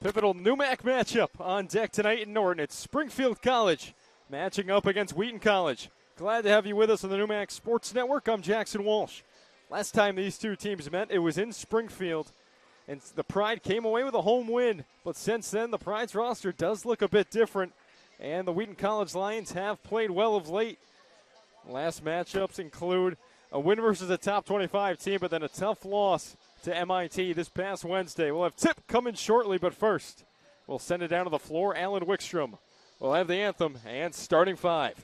Pivotal NUMAC matchup on deck tonight in Norton. It's Springfield College matching up against Wheaton College. Glad to have you with us on the NUMAC Sports Network. I'm Jackson Walsh. Last time these two teams met, it was in Springfield, and the Pride came away with a home win. But since then, the Pride's roster does look a bit different, and the Wheaton College Lions have played well of late. Last matchups include a win versus a top 25 team, but then a tough loss to MIT this past Wednesday. We'll have Tip coming shortly, but first, we'll send it down to the floor. Alan Wickstrom will have the anthem and starting five.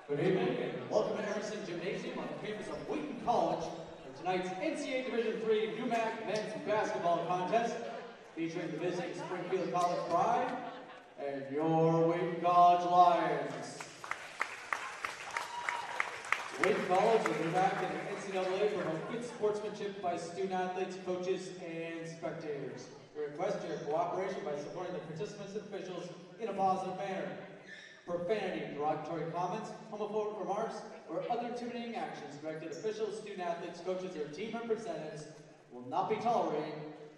Good evening and welcome to Emerson Gymnasium on the campus of Wheaton College for tonight's NCAA Division III NUMAC men's basketball contest featuring the visiting Springfield College Pride and your Wheaton College Lions. Wheaton College will be back in the NCAA to promote good sportsmanship by student athletes, coaches, and spectators. We request your cooperation by supporting the participants and officials in a positive manner. Profanity, derogatory comments, homophobic remarks, or other intimidating actions directed at officials, student athletes, coaches, or team representatives will not be tolerated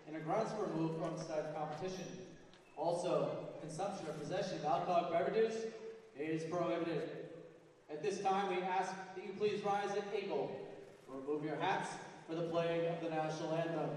and are grounds for removal from said competition. Also, consumption or possession of alcoholic beverages is prohibited. At this time, we ask that you please rise at eagle or remove your hats for the playing of the national anthem.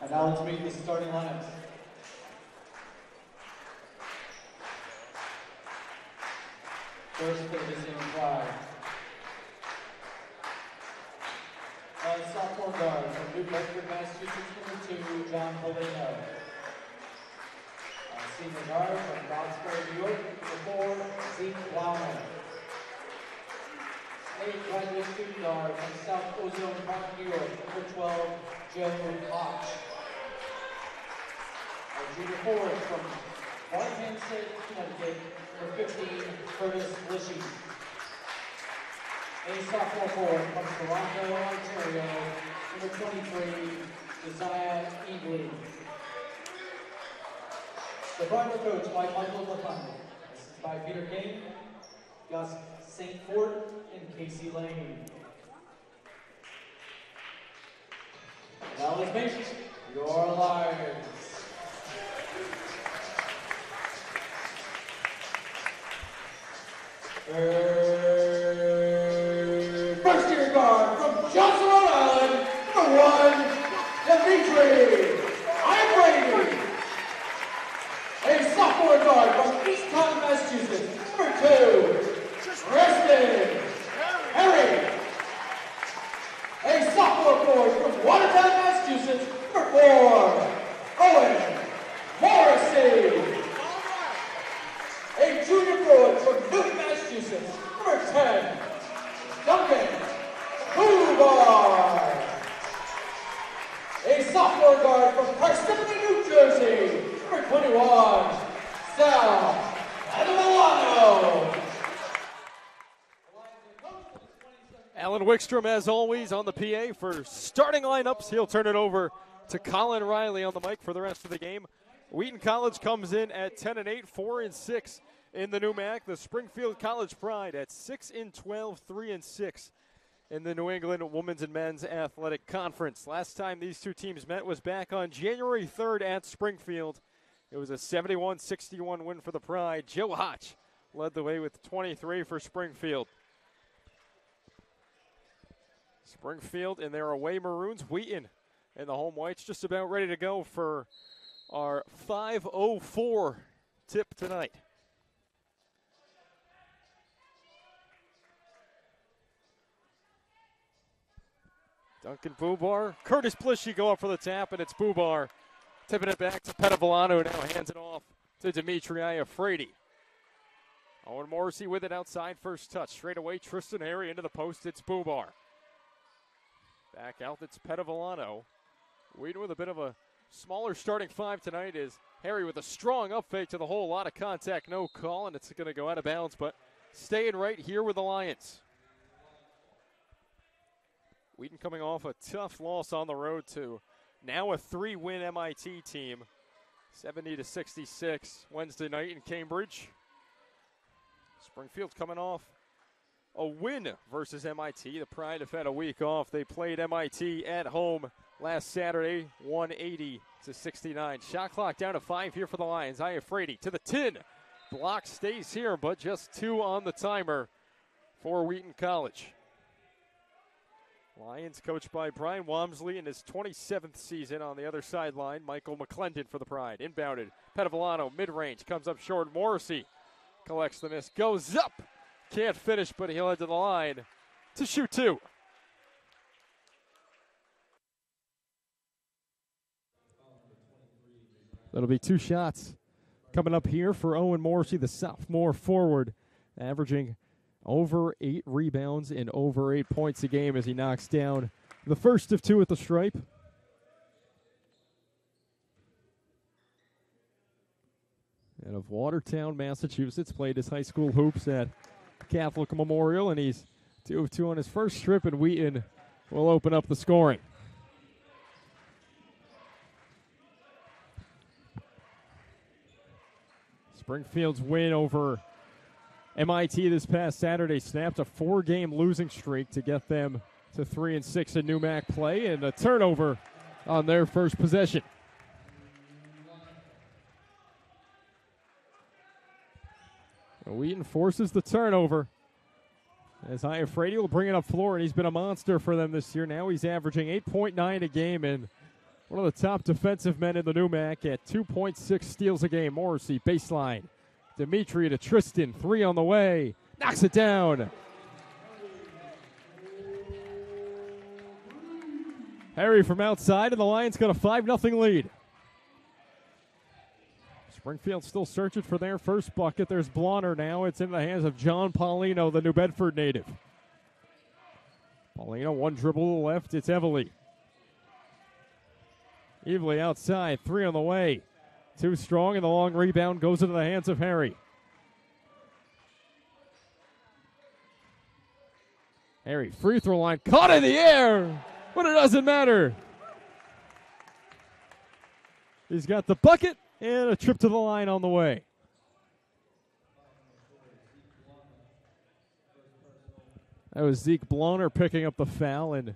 And now let's meet the starting lineups. First for the visiting Pride. Sophomore guard from New Bedford, Massachusetts, number 2, John Polino. Senior guard from Roxbury, New York, number 4, Zeke Blauman. Graduate student guard from South Ozone Park, New York, number 12, Joe Koch. Junior forward from Warrington, Connecticut, number 15, Curtis Lishy. A sophomore forward from Toronto, Ontario, number 23, Josiah Eagley. The Pride were coached by Michael LaFonte. Assisted by Peter King, Gus St. Fort, and Casey Lane. Now let's meet your Lions. First year guard from Johnson, Rhode Island, number 1, Dimitri Brady. A sophomore guard from East Taunton, Massachusetts, number 2, Preston Harry. A sophomore forward from Watertown, Massachusetts, number 4, Owen Morrissey. A junior forward from Newton, Massachusetts, number 10, Duncan Hubar. A sophomore guard from Parsippany, New Jersey, number 21, Sal Adamilano. Alan Wickstrom, as always, on the PA for starting lineups. He'll turn it over to Colin Riley on the mic for the rest of the game. Wheaton College comes in at 10-8, 4-6 in the new MAC. The Springfield College Pride at 6-12, 3-6 in the New England Women's and Men's Athletic Conference. Last time these two teams met was back on January 3rd at Springfield. It was a 71-61 win for the Pride. Joe Hotch led the way with 23 for Springfield. Springfield in their away Maroons. Wheaton in the home whites just about ready to go for our 5:04 tip tonight. Duncan Bubar, Curtis Blishy go up for the tap, and it's Bubar tipping it back to Petavillano, now hands it off to Dimitri Iafredi. Owen Morrissey with it outside, first touch. Straight away, Tristan Harry into the post, it's Bubar. Back out, it's Petavillano. Wheaton with a bit of a smaller starting five tonight is Harry with a strong up fake to the hole. A lot of contact, no call, and it's going to go out of bounds, but staying right here with the Lions. Wheaton coming off a tough loss on the road to now a 3-win MIT team, 70-66 Wednesday night in Cambridge. Springfield coming off a win versus MIT. The Pride have had a week off. They played MIT at home last Saturday, 180-69. Shot clock down to 5 here for the Lions. Iafredi to the tin. Block stays here, but just 2 on the timer for Wheaton College. Lions coached by Brian Wamsley in his 27th season on the other sideline. Michael McClendon for the Pride. Inbounded. Petavillano, mid-range, comes up short. Morrissey collects the miss, goes up. Can't finish, but he'll head to the line to shoot 2. That'll be 2 shots coming up here for Owen Morrissey, the sophomore forward, averaging over 8 rebounds and over 8 points a game as he knocks down the first of 2 at the stripe. Out of Watertown, Massachusetts, played his high school hoops at Catholic Memorial, and he's 2 of 2 on his first trip, and Wheaton will open up the scoring. Springfield's win over MIT this past Saturday snapped a 4-game losing streak to get them to 3-6 in New MAC play, and a turnover on their first possession. Wheaton forces the turnover as Iafredi will bring it up floor, and he's been a monster for them this year. Now he's averaging 8.9 a game and one of the top defensive men in the New MAC at 2.6 steals a game. Morrissey, baseline. Dimitri to Tristan, 3 on the way. Knocks it down. Harry from outside, and the Lions got a 5-0 lead. Springfield still searching for their first bucket. There's Blonner now. It's in the hands of John Paulino, the New Bedford native. Paulino, 1 dribble to the left. It's Evely. Evely outside, 3 on the way. Too strong, and the long rebound goes into the hands of Harry. Harry, free throw line, caught in the air, but it doesn't matter. He's got the bucket and a trip to the line on the way. That was Zeke Blonner picking up the foul, and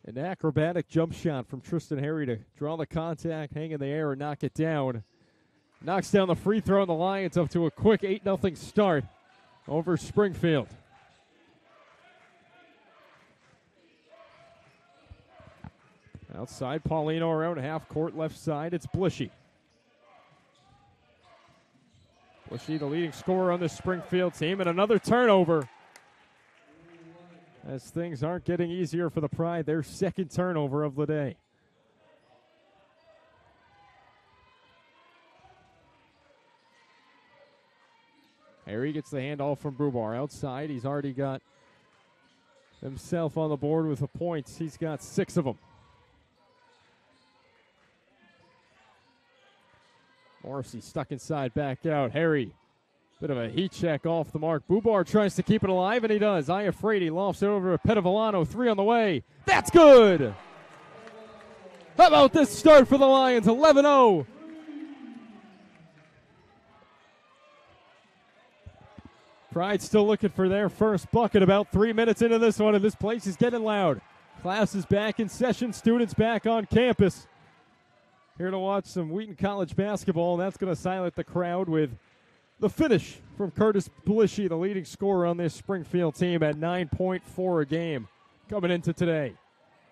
an acrobatic jump shot from Tristan Harry to draw the contact, hang in the air, and knock it down. Knocks down the free throw, and the Lions up to a quick 8-0 start over Springfield. Outside, Paulino around half court, left side. It's Blishy. Blishy, the leading scorer on this Springfield team, and another turnover. As things aren't getting easier for the Pride, their second turnover of the day. Harry gets the handoff from Bubar outside. He's already got himself on the board with the points. He's got 6 of them. Morrissey stuck inside, back out. Harry, bit of a heat check off the mark. Bubar tries to keep it alive, and he does. Iafredi lofts it over to Petavillano. 3 on the way. That's good! How about this start for the Lions? 11-0 Pride still looking for their first bucket about 3 minutes into this one, and this place is getting loud. Class is back in session, students back on campus. Here to watch some Wheaton College basketball, and that's going to silence the crowd with the finish from Curtis Belishy, the leading scorer on this Springfield team at 9.4 a game coming into today.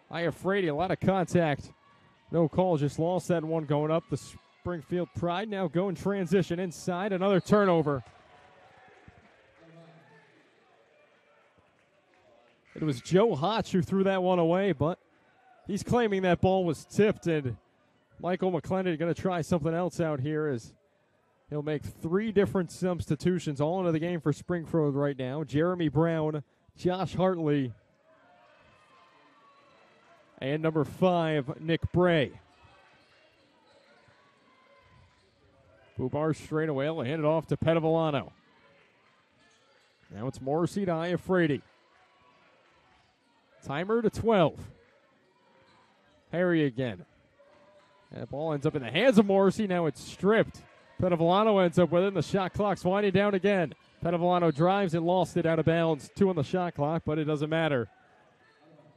Iafrady, a lot of contact. No call, just lost that one going up. The Springfield Pride now go in transition inside, another turnover. It was Joe Hotch who threw that one away, but he's claiming that ball was tipped, and Michael McClendon going to try something else out here as he'll make 3 different substitutions all into the game for Springfield right now. Jeremy Brown, Josh Hartley, and number 5, Nick Bray. Bubar straight away. He'll hand it off to Petavillano. Now it's Morrissey to Iafrady. Timer to 12. Harry again. And the ball ends up in the hands of Morrissey. Now it's stripped. Petavillano ends up with it, and the shot clock's winding down again. Petavillano drives and lost it out of bounds. 2 on the shot clock, but it doesn't matter.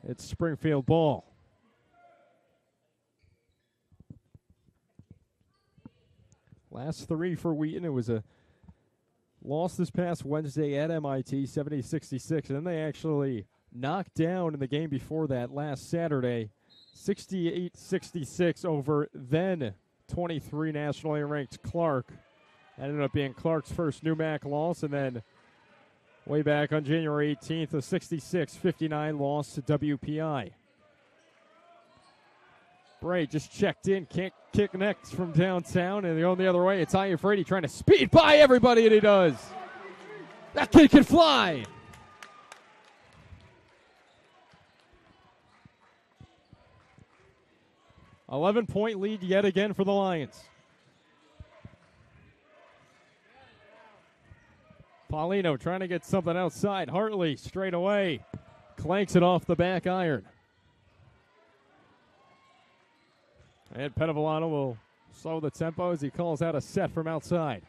It's Springfield ball. Last 3 for Wheaton. It was a loss this past Wednesday at MIT, 70-66, and then they actually knocked down in the game before that last Saturday, 68-66 over then 23 nationally ranked Clark. That ended up being Clark's first NEWMAC loss, and then way back on January 18th, a 66-59 loss to WPI. Bray just checked in, can't kick next from downtown, and going the other way, it's Iafrady trying to speed by everybody, and he does. That kid can fly. $11-point lead yet again for the Lions. Paulino trying to get something outside. Hartley straight away. Clanks it off the back iron. And Petavillano will slow the tempo as he calls out a set from outside.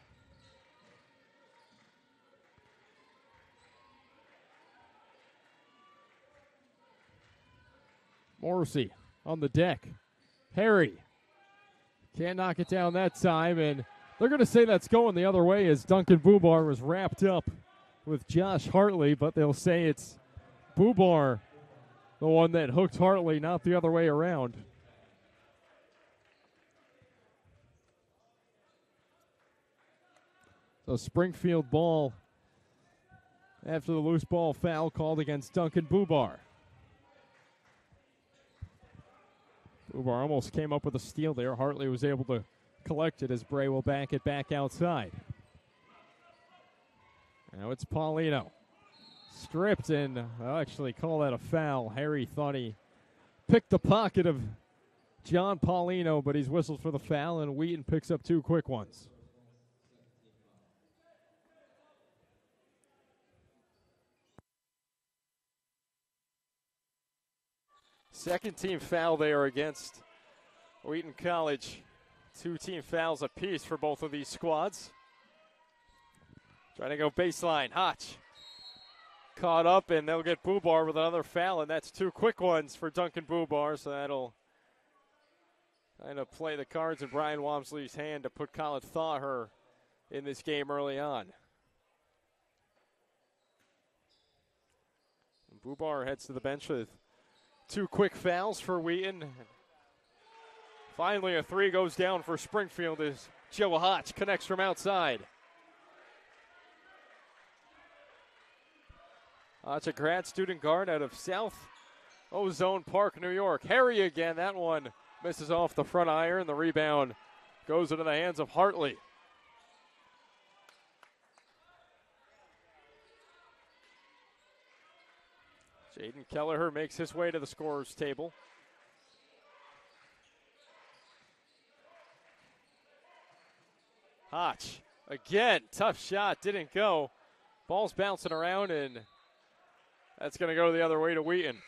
Morrissey on the deck. Harry can't knock it down that time, and they're going to say that's going the other way as Duncan Bubar was wrapped up with Josh Hartley, but they'll say it's Bubar, the one that hooked Hartley, not the other way around. So Springfield ball after the loose ball foul called against Duncan Bubar. Bubar almost came up with a steal there. Hartley was able to collect it as Bray will back it back outside. Now it's Paulino. Stripped, and I'll actually call that a foul. Harry thought he picked the pocket of John Paulino, but he's whistled for the foul, and Wheaton picks up 2 quick ones. Second team foul there against Wheaton College. 2 team fouls apiece for both of these squads. Trying to go baseline. Hotch caught up, and they'll get Bubar with another foul, and that's 2 quick ones for Duncan Bubar, so that'll kind of play the cards in Brian Wamsley's hand to put Colin Thaher in this game early on. And Bubar heads to the bench with 2 quick fouls for Wheaton. Finally, a 3 goes down for Springfield as Joe Hotch connects from outside. Hotch, a grad student guard out of South Ozone Park, New York. Harry again. That one misses off the front iron. The rebound goes into the hands of Hartley. Jaden Kelleher makes his way to the scorer's table. Hotch, again, tough shot, didn't go. Ball's bouncing around, and that's going to go the other way to Wheaton.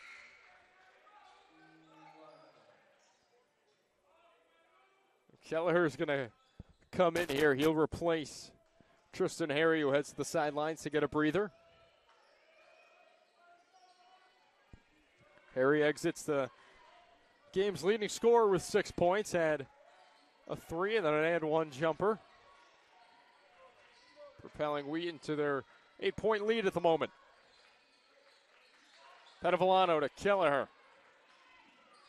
Kelleher's going to come in here. He'll replace Tristan Harry, who heads to the sidelines to get a breather. Harry exits the game's leading scorer with 6 points, had a 3 and then an and 1 jumper, propelling Wheaton to their 8-point lead at the moment. Petavallano to Kelleher.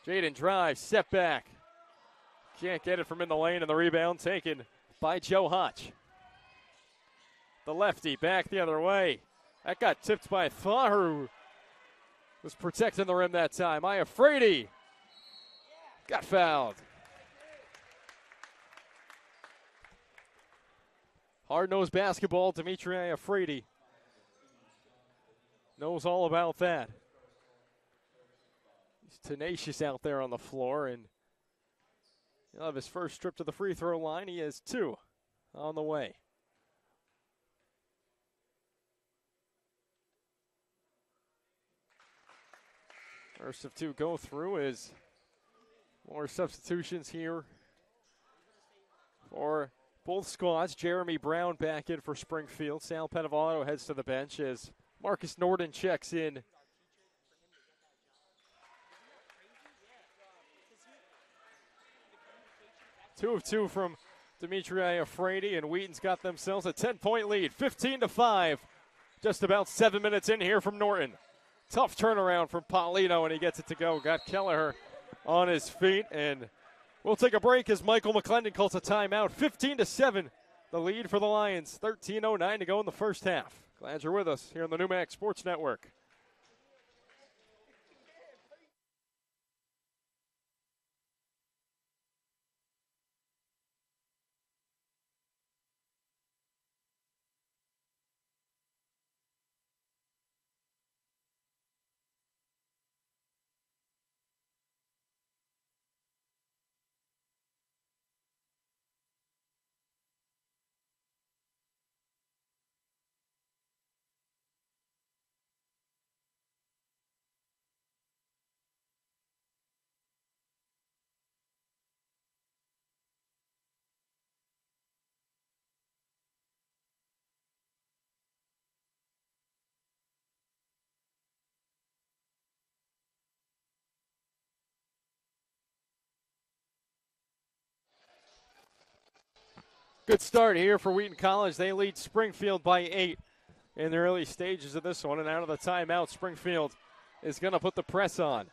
Jaden drives, step back. Can't get it from in the lane, and the rebound taken by Joe Hotch. The lefty back the other way. That got tipped by Thaher, who was protecting the rim that time. Iafrate got fouled. Hard-nosed basketball, Dimitri Iafrate knows all about that. He's tenacious out there on the floor, and he'll have his first trip to the free throw line. He has 2 on the way. First of 2 go through is more substitutions here for both squads. Jeremy Brown back in for Springfield. Sal Petavallano heads to the bench as Marcus Norton checks in. Two of 2 from Dimitri Iafrate, and Wheaton's got themselves a 10-point lead, 15-5. Just about 7 minutes in here from Norton. Tough turnaround from Paulino, and he gets it to go. Got Kelleher on his feet, and we'll take a break as Michael McClendon calls a timeout. 15-7, the lead for the Lions. 13:09 to go in the first half. Glad you're with us here on the NewMax Sports Network. Good start here for Wheaton College. They lead Springfield by 8 in the early stages of this one. And out of the timeout, Springfield is going to put the press on.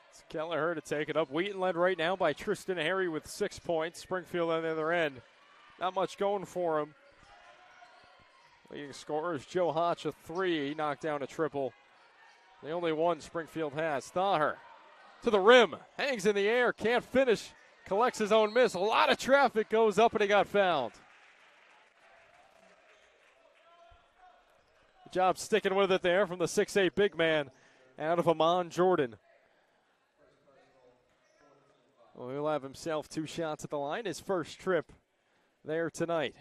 It's Kelleher to take it up. Wheaton led right now by Tristan Harry with 6 points. Springfield on the other end. Not much going for him. Leading scorers, Joe Hotch, a 3. He knocked down a triple. The only one Springfield has. Thaher to the rim. Hangs in the air. Can't finish. Collects his own miss. A lot of traffic goes up, and he got fouled. Good job sticking with it there from the 6'8 big man out of Amon Jordan. Well, he'll have himself 2 shots at the line. His first trip there tonight.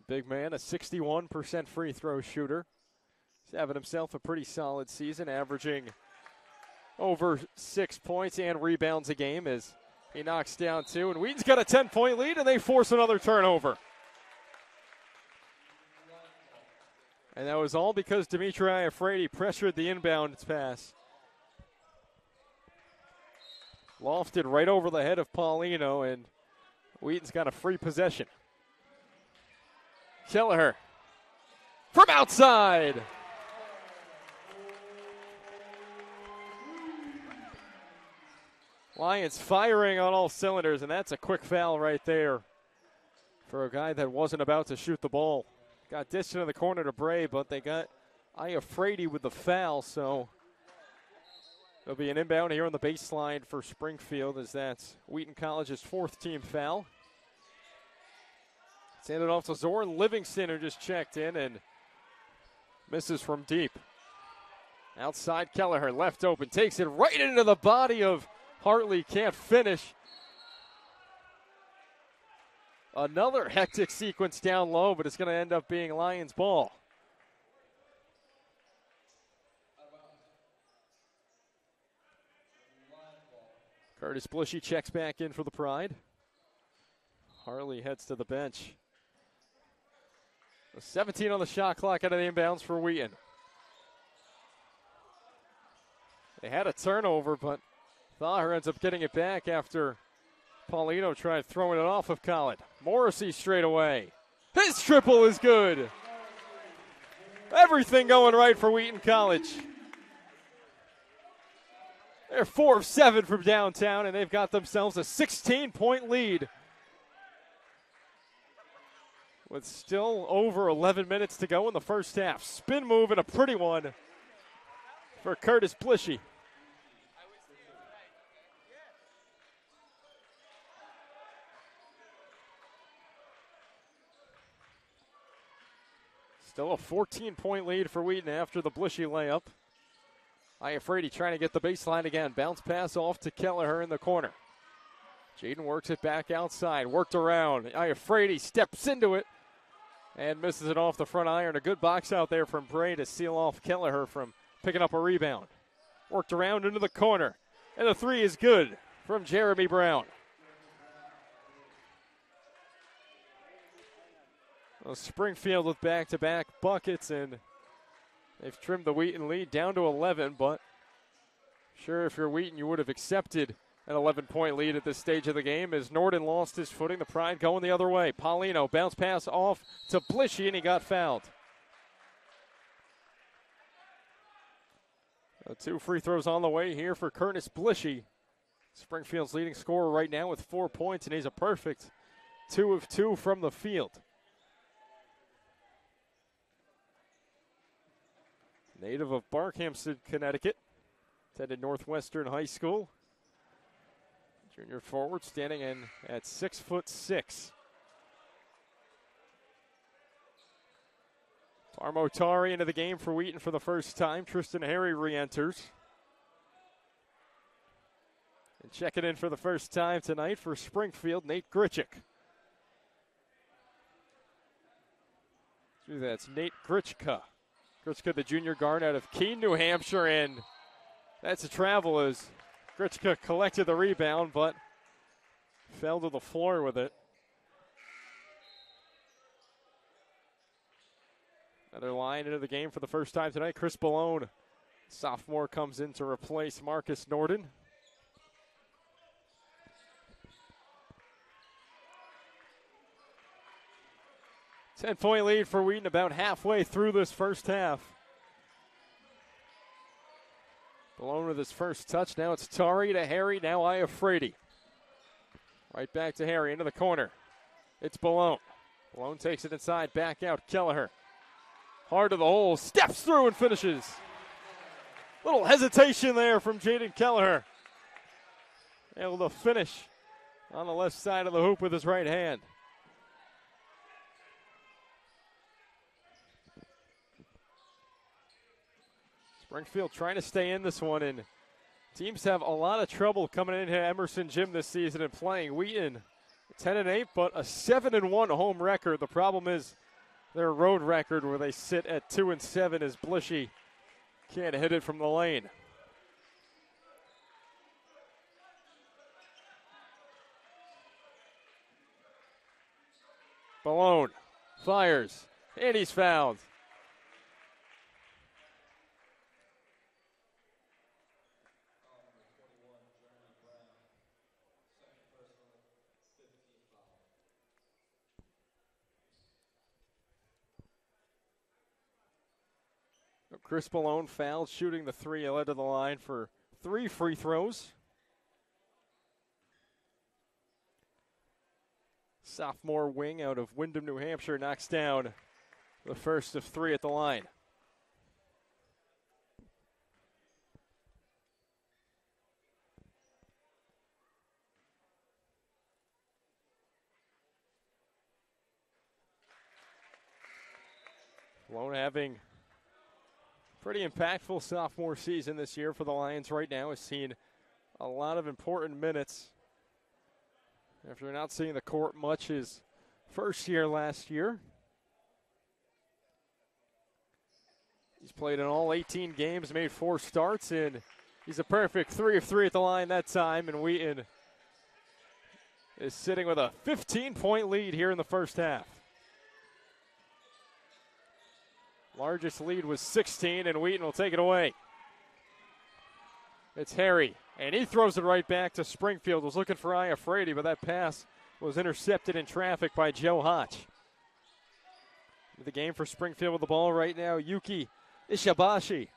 Big man, a 61% free throw shooter. He's having himself a pretty solid season, averaging over 6 points and rebounds a game as he knocks down 2. And Wheaton's got a 10-point lead, and they force another turnover. And that was all because Dimitri Iafrate pressured the inbound pass. Lofted right over the head of Paulino, and Wheaton's got a free possession. Kelleher from outside. Lions firing on all cylinders, and that's a quick foul right there for a guy that wasn't about to shoot the ball. Got dished into the corner to Bray, but they got Iafrate with the foul, so there'll be an inbound here on the baseline for Springfield as that's Wheaton College's 4th team foul. Send it off to Zoran Livingston, who just checked in and misses from deep. Outside Kelleher, left open, takes it right into the body of Hartley, can't finish. Another hectic sequence down low, but it's going to end up being Lions ball. Curtis Blishy checks back in for the Pride. Harley heads to the bench. 17 on the shot clock out of the inbounds for Wheaton. They had a turnover, but Thaher ends up getting it back after Paulino tried throwing it off of Collin. Morrissey straight away. His triple is good. Everything going right for Wheaton College. They're 4 of 7 from downtown, and they've got themselves a 16-point lead with still over 11 minutes to go in the first half. Spin move and a pretty one for Curtis Blishy. Still a 14-point lead for Wheaton after the Blishy layup. Iafrady trying to get the baseline again. Bounce pass off to Kelleher in the corner. Jaden works it back outside. Worked around. Iafrady steps into it and misses it off the front iron. A good box out there from Bray to seal off Kelleher from picking up a rebound. Worked around into the corner. And the three is good from Jeremy Brown. Well, Springfield with back-to-back buckets, and they've trimmed the Wheaton lead down to 11, but sure, if you're Wheaton, you would have accepted an 11-point lead at this stage of the game as Norton lost his footing. The Pride going the other way. Paulino, bounce pass off to Blishy, and he got fouled. 2 free throws on the way here for Curtis Blishy. Springfield's leading scorer right now with 4 points, and he's a perfect 2 of 2 from the field. Native of Barkhamsted, Connecticut, attended Northwestern High School. Junior forward standing in at 6'6". Tarmotari into the game for Wheaton for the first time. Tristan Harry re-enters. And checking in for the first time tonight for Springfield, Nate Gritchick. That's Nate Gritchka. Gritchka, the junior guard out of Keene, New Hampshire, and that's a travel as Gritchka collected the rebound, but fell to the floor with it. Another line into the game for the first time tonight. Chris Ballone, sophomore, comes in to replace Marcus Norton. Ten-point lead for Wheaton about halfway through this first half. Ballone with his first touch. Now it's Tari to Harry. Now Iafrady. Right back to Harry into the corner. It's Ballone. Ballone takes it inside. Back out. Kelleher. Hard to the hole. Steps through and finishes. Little hesitation there from Jaden Kelleher. Able to finish on the left side of the hoop with his right hand. Springfield trying to stay in this one, and teams have a lot of trouble coming into Emerson Gym this season and playing. Wheaton 10-8, but a 7-1 home record. The problem is their road record where they sit at 2-7 as Blishy can't hit it from the lane. Ballone fires, and he's fouled. Chris Ballone fouled, shooting the three, led to the line for 3 free throws. Sophomore wing out of Windham, New Hampshire, knocks down the first of 3 at the line. Ballone having pretty impactful sophomore season this year for the Lions right now. Has seen a lot of important minutes after not seeing the court much his first year last year. He's played in all 18 games, made 4 starts, and He's a perfect 3 of 3 at the line that time, and Wheaton is sitting with a 15-point lead here in the first half. Largest lead was 16, and Wheaton will take it away. It's Harry, and he throws it right back to Springfield. Was looking for Iafredi, but that pass was intercepted in traffic by Joe Hotch. The game for Springfield with the ball right now, Yuki Ishibashi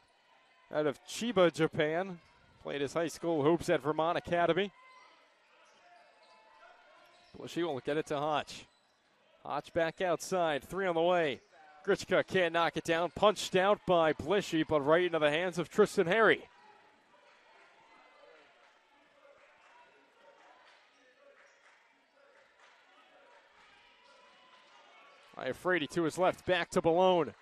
out of Chiba, Japan. Played his high school hoops at Vermont Academy. Blishy will get it to Hotch. Hotch back outside, 3 on the way. Grichka can't knock it down. Punched out by Blishy, but right into the hands of Tristan Harry. Iafredi to his left, back to Balone.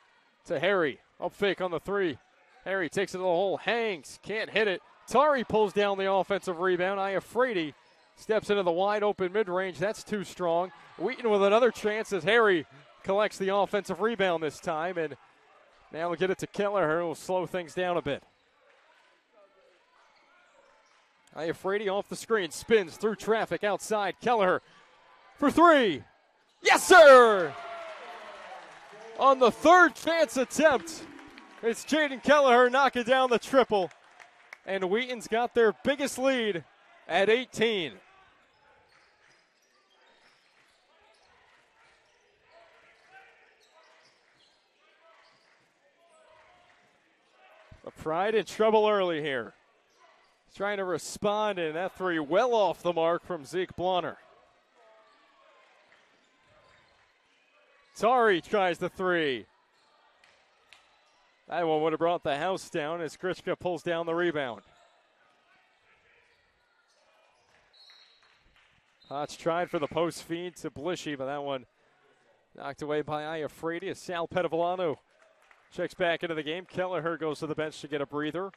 To Harry, up fake on the 3. Harry takes it to the hole, hangs, can't hit it. Tari pulls down the offensive rebound. Iafredi steps into the wide open mid-range. That's too strong. Wheaton with another chance as Harry collects the offensive rebound this time. And now we'll get it to Kelleher, who will slow things down a bit. Iafredi off the screen, spins through traffic outside. Kelleher for 3. Yes, sir! On the third chance attempt, it's Jaden Kelleher knocking down the triple. And Wheaton's got their biggest lead at 18. The Pride in trouble early here. Trying to respond, and that 3 well off the mark from Zeke Blonner. Tari tries the 3. That one would have brought the house down as Grichka pulls down the rebound. Hotch tried for the post feed to Blishy, but that one knocked away by Iafredi as Sal Petavillano checks back into the game. Kelleher goes to the bench to get a breather.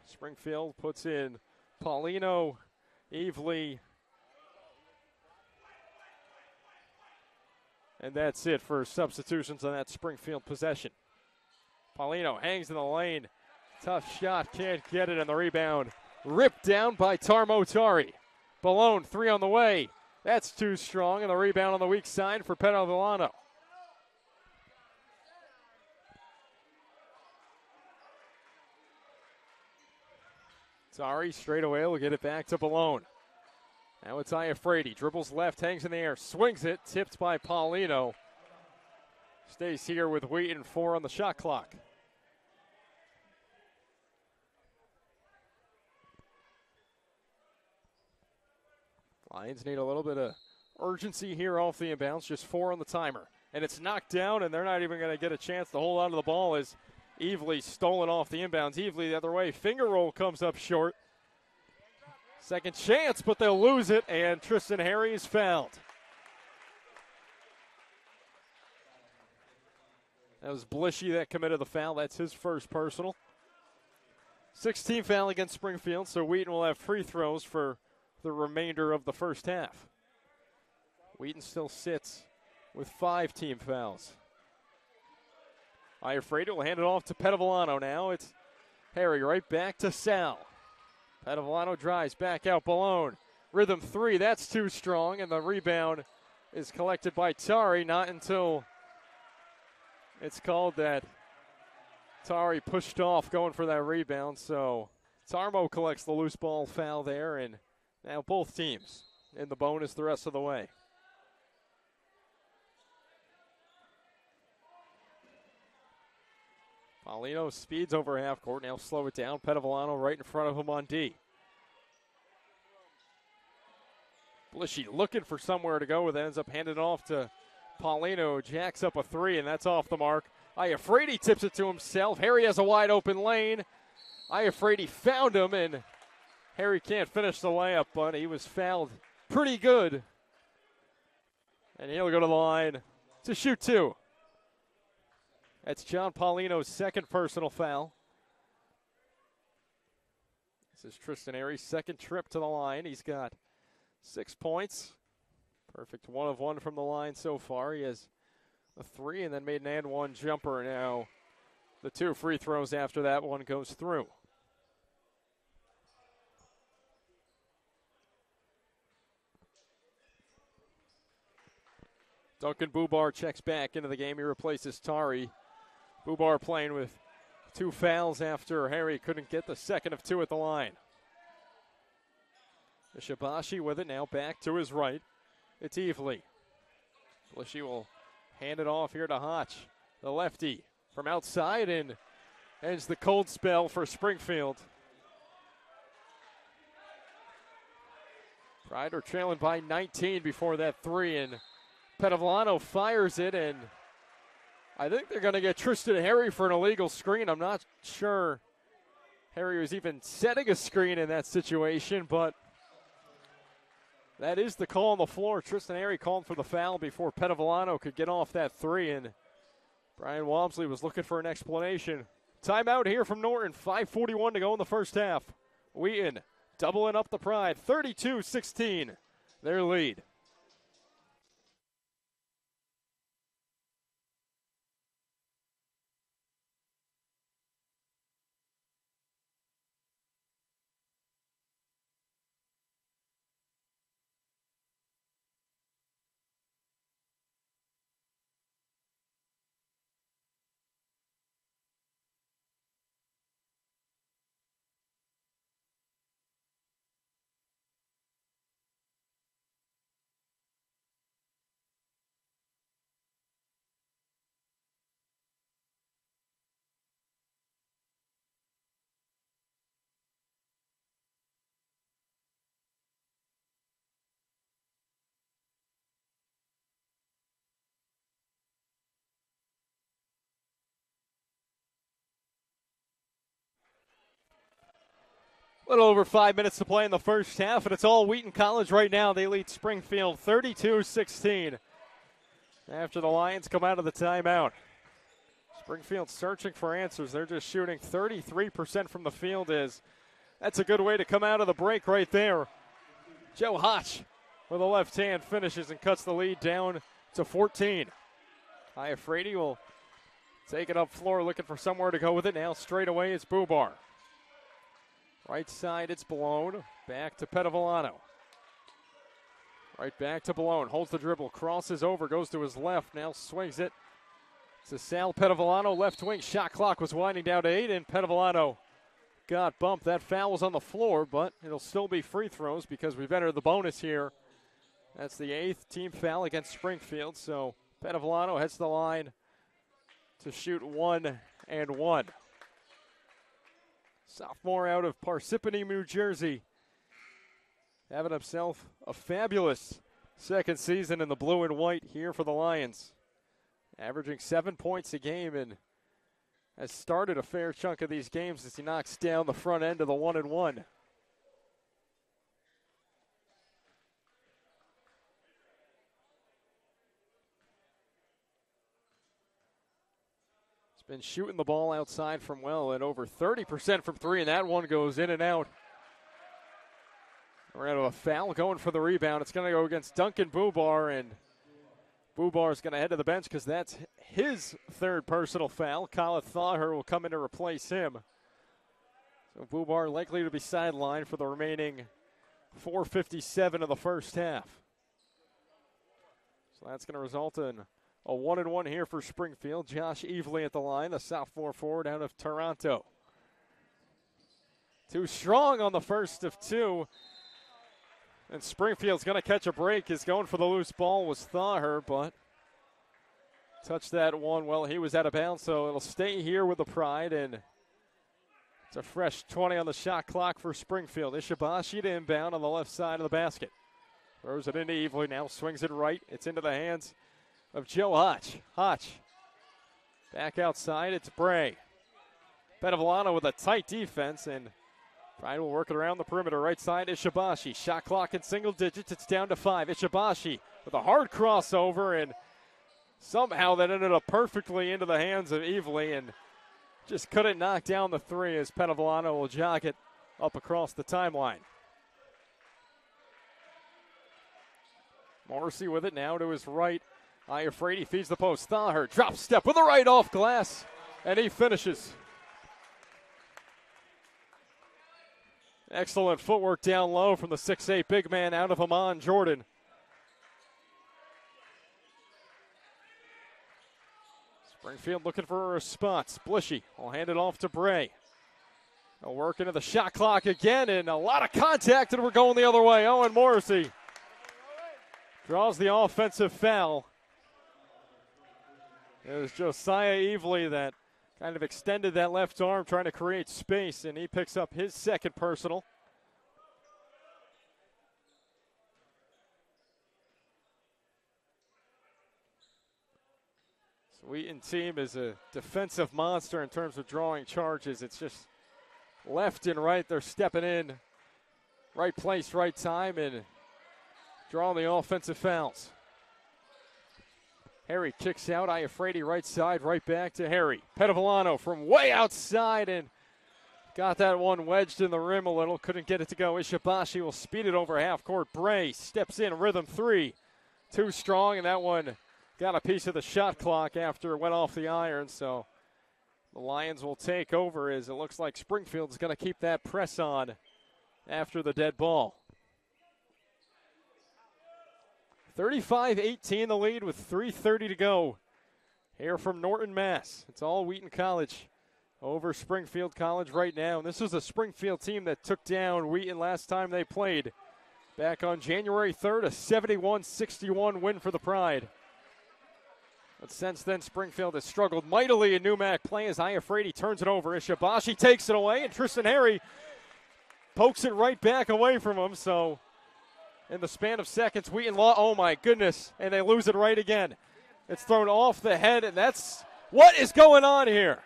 Springfield puts in Paulino, Evely, and that's it for substitutions on that Springfield possession. Paulino hangs in the lane. Tough shot, can't get it, and the rebound ripped down by Tarmo Tari. Balone, 3 on the way. That's too strong, and the rebound on the weak side for Petavillano. Tari straight away will get it back to Balone. Now it's Iafredi. Dribbles left, hangs in the air, swings it, tipped by Paulino. Stays here with Wheaton, 4 on the shot clock. Lions need a little bit of urgency here off the inbounds, just 4 on the timer. And it's knocked down, and they're not even going to get a chance to hold on to the ball as Evely stolen off the inbounds. Evely the other way, finger roll comes up short. Second chance, but they'll lose it, and Tristan Harry is fouled. That was Blishy that committed the foul. That's his first personal. 16 foul against Springfield, so Wheaton will have free throws for the remainder of the first half. Wheaton still sits with 5 team fouls. Iafredi will hand it off to Petavillano now. It's Harry right back to Sal. Petavillano drives back out Balone. Rhythm 3, that's too strong, and the rebound is collected by Tari. Not until it's called that Tari pushed off going for that rebound. So Tarmo collects the loose ball foul there, and now both teams in the bonus the rest of the way. Paulino speeds over half court. Now slow it down. Petavillano right in front of him on D. Blishy looking for somewhere to go with it. Ends up handing it off to Paulino. Jacks up a 3, and that's off the mark. Iafredi tips it to himself. Harry has a wide open lane. Iafredi found him, and Harry can't finish the layup, but he was fouled pretty good. And he'll go to the line to shoot 2. That's John Paulino's second personal foul. This is Tristan Harry's second trip to the line. He's got 6 points. Perfect 1 of 1 from the line so far. He has a 3 and then made an and 1 jumper. Now the 2 free throws after that one goes through. Duncan Bubar checks back into the game. He replaces Tari. Bubar playing with 2 fouls after Harry couldn't get the second of 2 at the line. Ishibashi with it now back to his right. It's Evely. She will hand it off here to Hotch, the lefty, from outside, and ends the cold spell for Springfield. Pride are trailing by 19 before that 3, and Petavlano fires it, and I think they're going to get Tristan Harry for an illegal screen. I'm not sure Harry was even setting a screen in that situation, but that is the call on the floor. Tristan Harry called for the foul before Petavlano could get off that 3, and Brian Wamsley was looking for an explanation. Timeout here from Norton. 5:41 to go in the first half. Wheaton doubling up the Pride. 32-16, their lead. A little over 5 minutes to play in the first half, and it's all Wheaton College right now. They lead Springfield 32-16 after the Lions come out of the timeout. Springfield searching for answers. They're just shooting 33% from the field. That's a good way to come out of the break right there. Joe Hotch with a left hand finishes and cuts the lead down to 14. Iafredi will take it up floor, looking for somewhere to go with it. Now straight away it's Bubar. Right side, it's Balone. Back to Petavlano. Right back to Balone. Holds the dribble, crosses over, goes to his left, now swings it to Sal Petavlano. Left wing, shot clock was winding down to 8, and Petavlano got bumped. That foul was on the floor, but it'll still be free throws because we've entered the bonus here. That's the 8th team foul against Springfield, so Petavlano heads to the line to shoot 1 and 1. Sophomore out of Parsippany, New Jersey, having himself a fabulous second season in the blue and white here for the Lions. Averaging 7 points a game and has started a fair chunk of these games as he knocks down the front end of the 1 and 1. Been shooting the ball outside from well at over 30% from 3, and that one goes in and out. We're going to have a foul going for the rebound. It's going to go against Duncan Bubar, and Bubar is going to head to the bench because that's his 3rd personal foul. Khaled Thaher will come in to replace him. So Bubar likely to be sidelined for the remaining 4:57 of the first half. So that's going to result in a 1 and 1 here for Springfield. Josh Evely at the line, the sophomore forward out of Toronto. Too strong on the first of 2. And Springfield's going to catch a break. His going for the loose ball was Thaher, but touched that one. Well, he was out of bounds, so it'll stay here with the Pride. And it's a fresh 20 on the shot clock for Springfield. Ishibashi to inbound on the left side of the basket. Throws it into Evely, now swings it right. It's into the hands of Joe Hotch. Hotch back outside, it's Bray. Petavlano with a tight defense, and Pride will work it around the perimeter. Right side, Ishibashi. Shot clock in single digits, it's down to 5. Ishibashi with a hard crossover, and somehow that ended up perfectly into the hands of Evely, and just couldn't knock down the 3 as Petavlano will jog it up across the timeline. Morrissey with it now to his right. Iafredi feeds the post. Thaher drop step with a right off glass, and he finishes. Excellent footwork down low from the 6'8 big man out of Amman Jordan. Springfield looking for a response. Blishy will hand it off to Bray. They'll work into the shot clock again, and a lot of contact, and we're going the other way. Owen Morrissey draws the offensive foul. It was Josiah Evely that kind of extended that left arm trying to create space, and he picks up his second personal. Wheaton team is a defensive monster in terms of drawing charges. It's just left and right. They're stepping in. Right place, right time, and drawing the offensive fouls. Harry kicks out. Iafrate right side, right back to Harry. Pedovolano from way outside and got that one wedged in the rim a little. Couldn't get it to go. Ishibashi will speed it over half court. Bray steps in, rhythm three. Too strong, and that one got a piece of the shot clock after it went off the iron. So the Lions will take over as it looks like Springfield's going to keep that press on after the dead ball. 35-18 the lead with 3:30 to go here from Norton, Mass. It's all Wheaton College over Springfield College right now. And this was a Springfield team that took down Wheaton last time they played back on January 3rd, a 71-61 win for the Pride. But since then, Springfield has struggled mightily in Newmac play as Iafrate turns it over. Ishibashi takes it away, and Tristan Harry pokes it right back away from him. So in the span of seconds, Wheaton oh my goodness, and they lose it right again. It's thrown off the head, and that's what is going on here.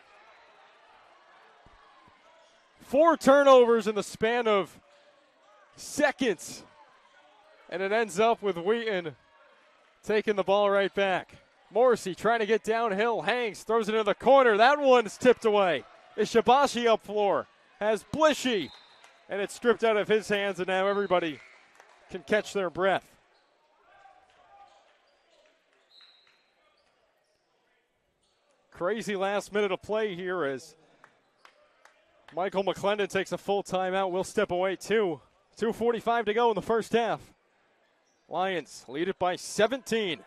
4 turnovers in the span of seconds, and it ends up with Wheaton taking the ball right back. Morrissey trying to get downhill, hangs, throws it into the corner. That one's tipped away. Ishibashi up floor, has Blishy, and it's stripped out of his hands, and now everybody can catch their breath. Crazy last minute of play here as Michael McClendon takes a full timeout. We'll step away too. 2:45 to go in the first half. Lions lead it by 17.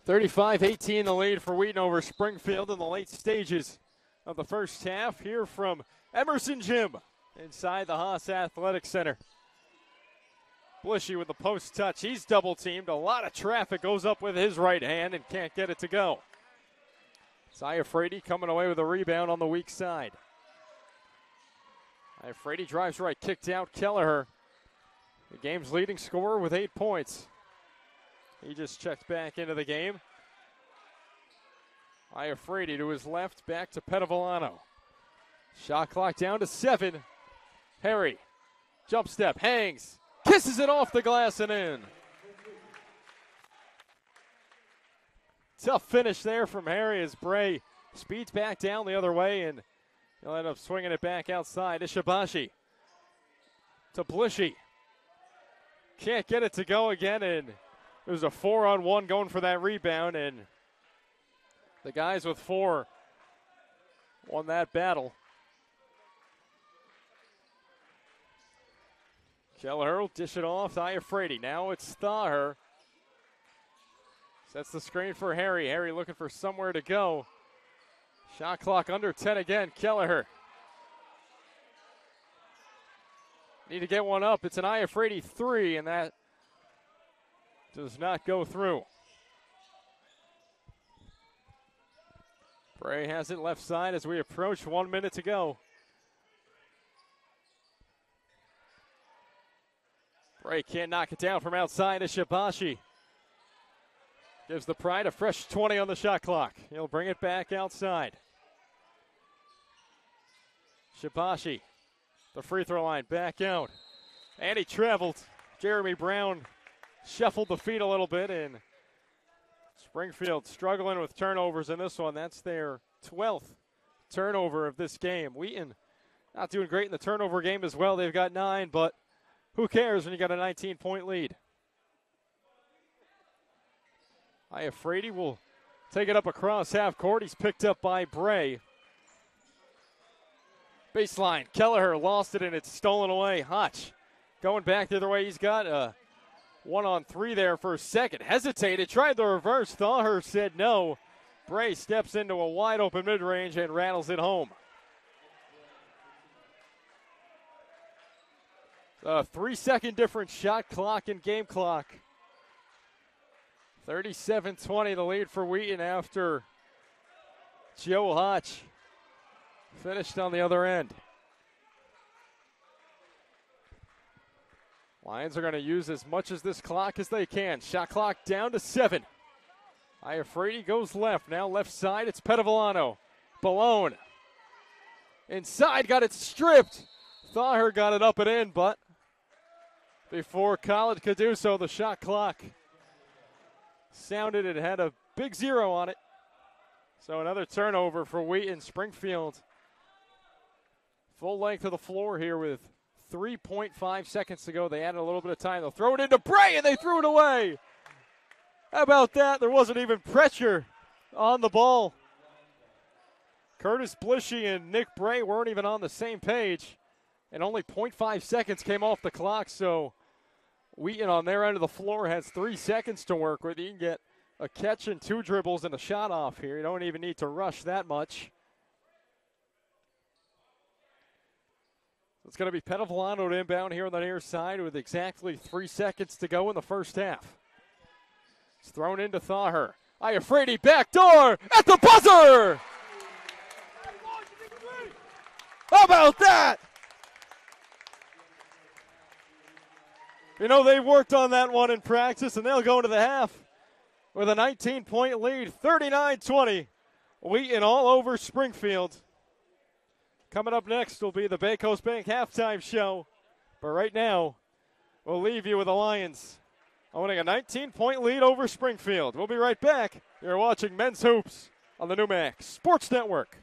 (35-18) the lead for Wheaton over Springfield in the late stages of the first half. Here from Emerson Gym inside the Haas Athletic Center. Blishy with the post touch. He's double teamed. A lot of traffic goes up with his right hand and can't get it to go. Iafrate coming away with a rebound on the weak side. Iafrate drives right, kicked out Kelleher. The game's leading scorer with 8 points. He just checked back into the game. Iafrate to his left, back to Pedovolano. Shot clock down to 7. Harry, jump step, hangs, kisses it off the glass and in. Tough finish there from Harry as Bray speeds back down the other way, and he'll end up swinging it back outside. Ishibashi to Blishy. Can't get it to go again, and it was a 4-on-1 going for that rebound, and The guys with 4 won that battle. Kelleher will dish it off to Iafrate. Now it's Thaher. Sets the screen for Harry. Harry looking for somewhere to go. Shot clock under 10 again. Kelleher. Need to get one up. It's an Iafrate 3, and that does not go through. Bray has it left side as we approach 1 minute to go. Bray can't knock it down from outside to Shibashi. Gives the Pride a fresh 20 on the shot clock. He'll bring it back outside. Shibashi, the free throw line, back out. And he traveled. Jeremy Brown shuffled the feet a little bit, and Springfield struggling with turnovers in this one. That's their 12th turnover of this game. Wheaton not doing great in the turnover game as well. They've got 9, but who cares when you got a 19-point lead? Iafrate will take it up across half court. He's picked up by Bray. Baseline, Kelleher lost it and it's stolen away. Hotch going back the other way. He's got a 1-on-3 there for a second. Hesitated, tried the reverse. Thaher said no. Bray steps into a wide open mid-range and rattles it home. A 3-second difference, shot clock and game clock. 37-20 the lead for Wheaton after Joe Hotch finished on the other end. Lions are going to use as much as this clock as they can. Shot clock down to 7. Iafrate goes left. Now left side, it's Petavillano. Balone. Inside, got it stripped. Thaher got it up and in, but before College could do so, the shot clock sounded. It had a big 0 on it. So another turnover for Wheaton. Springfield full length of the floor here with 3.5 seconds to go. They added a little bit of time. They'll throw it into Bray, and they threw it away. How about that? There wasn't even pressure on the ball. Curtis Blishy and Nick Bray weren't even on the same page, and only 0.5 seconds came off the clock, so Wheaton on their end of the floor has 3 seconds to work with. You can get a catch and 2 dribbles and a shot off here. You don't even need to rush that much. It's going to be Petavillano to inbound here on the near side with exactly 3 seconds to go in the first half. It's thrown into Thaher. Iafrate backdoor at the buzzer! How about that? You know, they worked on that one in practice, and they'll go into the half with a 19-point lead, 39-20. Wheaton all over Springfield. Coming up next will be the Bay Coast Bank halftime show. But right now, we'll leave you with the Lions owning a 19-point lead over Springfield. We'll be right back. You're watching Men's Hoops on the NewMax Sports Network.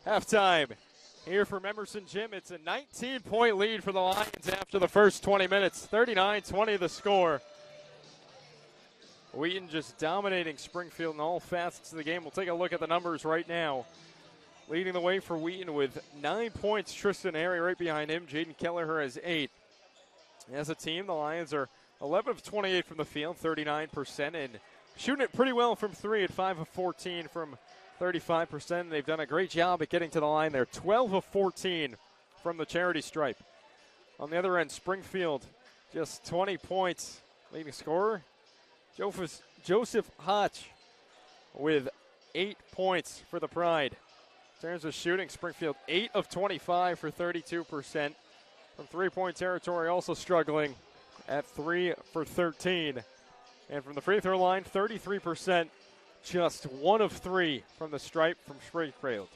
Halftime here from Emerson Gym. It's a 19-point lead for the Lions after the first 20 minutes. 39-20 the score. Wheaton just dominating Springfield in all facets of the game. We'll take a look at the numbers right now. Leading the way for Wheaton with 9 points, Tristan Harry right behind him. Jaden Kelleher has 8. As a team, the Lions are 11 of 28 from the field, 39%, and shooting it pretty well from 3 at 5 of 14 from 35%. They've done a great job at getting to the line there. 12 of 14 from the charity stripe. On the other end, Springfield just 20 points. Leading scorer, Joseph Hotch with 8 points for the Pride. In terms of shooting, Springfield 8 of 25 for 32%. From three-point territory, also struggling at 3 for 13. And from the free throw line, 33%, just 1 of 3 from the stripe from Springfield.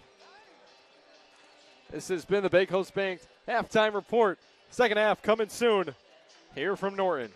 This has been the Bay Coast Bank halftime report. Second half coming soon here from Norton.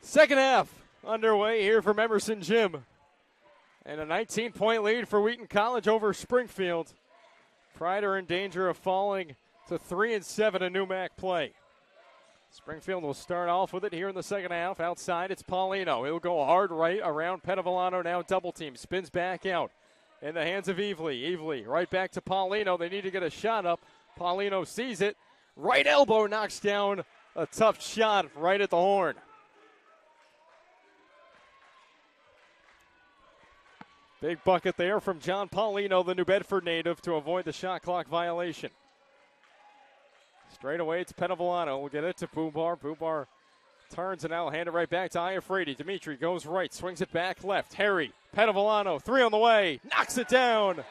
Second half underway here from Emerson Gym. And a 19-point lead for Wheaton College over Springfield. Pride are in danger of falling to 3-7 in NEWMAC play. Springfield will start off with it here in the second half. Outside, it's Paulino. He'll go hard right around Petavallano, now double team. Spins back out in the hands of Evely. Evely right back to Paulino. They need to get a shot up. Paulino sees it. Right elbow knocks down a tough shot right at the horn. Big bucket there from John Paulino, the New Bedford native, to avoid the shot clock violation. Straight away, it's Petavallano. We'll get it to Bubar. Bubar turns and now hand it right back to Iafredi. Dimitri goes right, swings it back left. Harry, Petavallano, 3 on the way, knocks it down.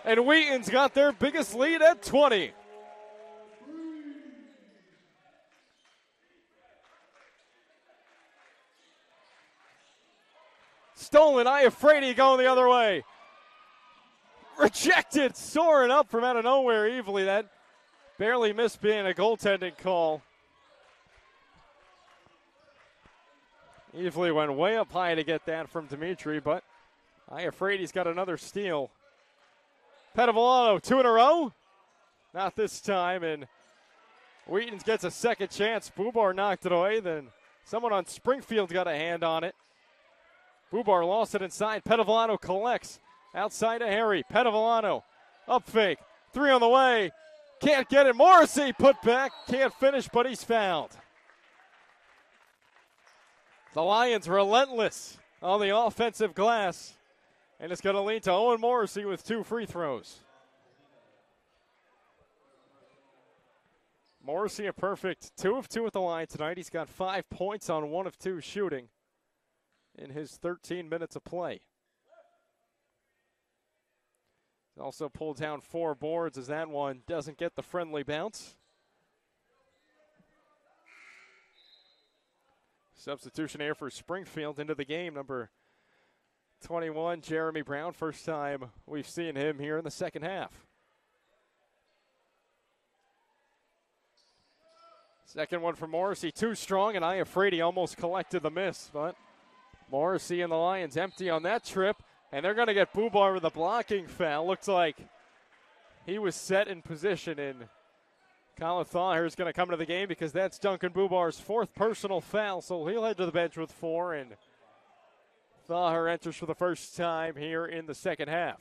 And Wheaton's got their biggest lead at 20. Stolen, Iafredi going the other way. Rejected, soaring up from out of nowhere evilly. That barely missed being a goaltending call. Evilly went way up high to get that from Dimitri, but Iafredi's got another steal. Petavallano, 2 in a row? Not this time, and Wheaton gets a second chance. Bubar knocked it away, then someone on Springfield got a hand on it. Bubar lost it inside. Petavallano collects outside to Harry. Petavallano, up fake. 3 on the way. Can't get it. Morrissey put back. Can't finish, but he's fouled. The Lions relentless on the offensive glass. And it's going to lead to Owen Morrissey with 2 free throws. Morrissey a perfect 2 of 2 at the line tonight. He's got 5 points on 1 of 2 shooting in his 13 minutes of play. He's also pulled down 4 boards as that one doesn't get the friendly bounce. Substitution here for Springfield into the game, number 21, Jeremy Brown. First time we've seen him here in the second half. Second one from Morrissey, too strong, and Iafrate almost collected the miss, but Morrissey and the Lions empty on that trip, and they're going to get Bubar with a blocking foul. Looks like he was set in position, and Colin Thaher is going to come to the game because that's Duncan Bubar's fourth personal foul, so he'll head to the bench with 4, and Thaher enters for the first time here in the second half.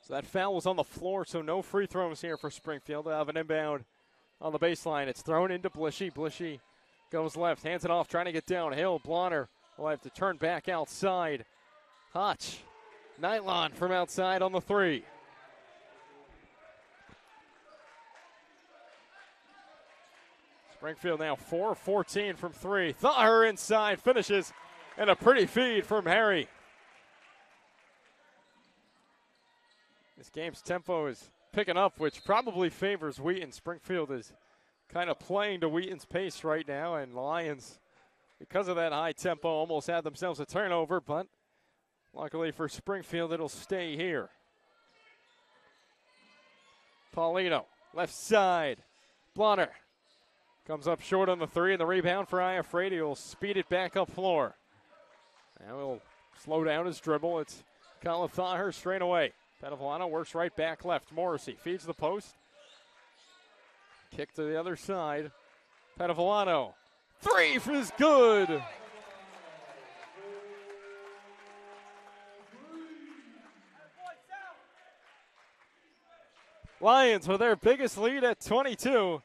So that foul was on the floor, so no free throws here for Springfield. They'll have an inbound on the baseline. It's thrown into Blishy. Blishy goes left, hands it off, trying to get downhill. Blonner will have to turn back outside. Hotch, Nylon from outside on the 3. Springfield now 4 of 14 from 3. Thaher inside, finishes, and a pretty feed from Harry. This game's tempo is picking up, which probably favors Wheaton. Springfield is kind of playing to Wheaton's pace right now, and Lions, because of that high tempo, almost had themselves a turnover, but luckily for Springfield, it'll stay here. Paulino, left side. Blonner comes up short on the 3, and the rebound for Iafrate. He'll speed it back up floor. Now he'll slow down his dribble. It's Colin Thaher straight away. Petavallano works right back left. Morrissey feeds the post. Kick to the other side. Petavallano. 3 is good. Lions with their biggest lead at 22.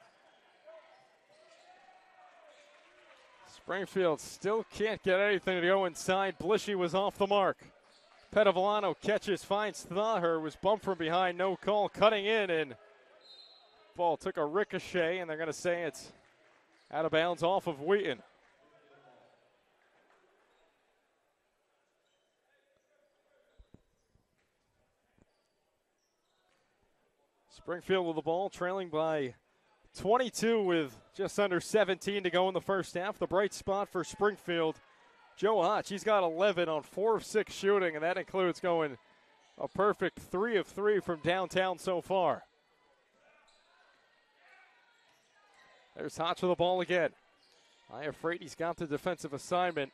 Springfield still can't get anything to go inside. Blishy was off the mark. Petavallano catches, finds Thaher, was bumped from behind, no call, cutting in, and ball took a ricochet, and they're going to say it's out of bounds off of Wheaton. Springfield with the ball, trailing by 22 with just under 17 to go in the first half. The bright spot for Springfield, Joe Hotch, he's got 11 on 4 of 6 shooting, and that includes going a perfect 3 of 3 from downtown so far. There's Hotch with the ball again. Iafrate, he's got the defensive assignment.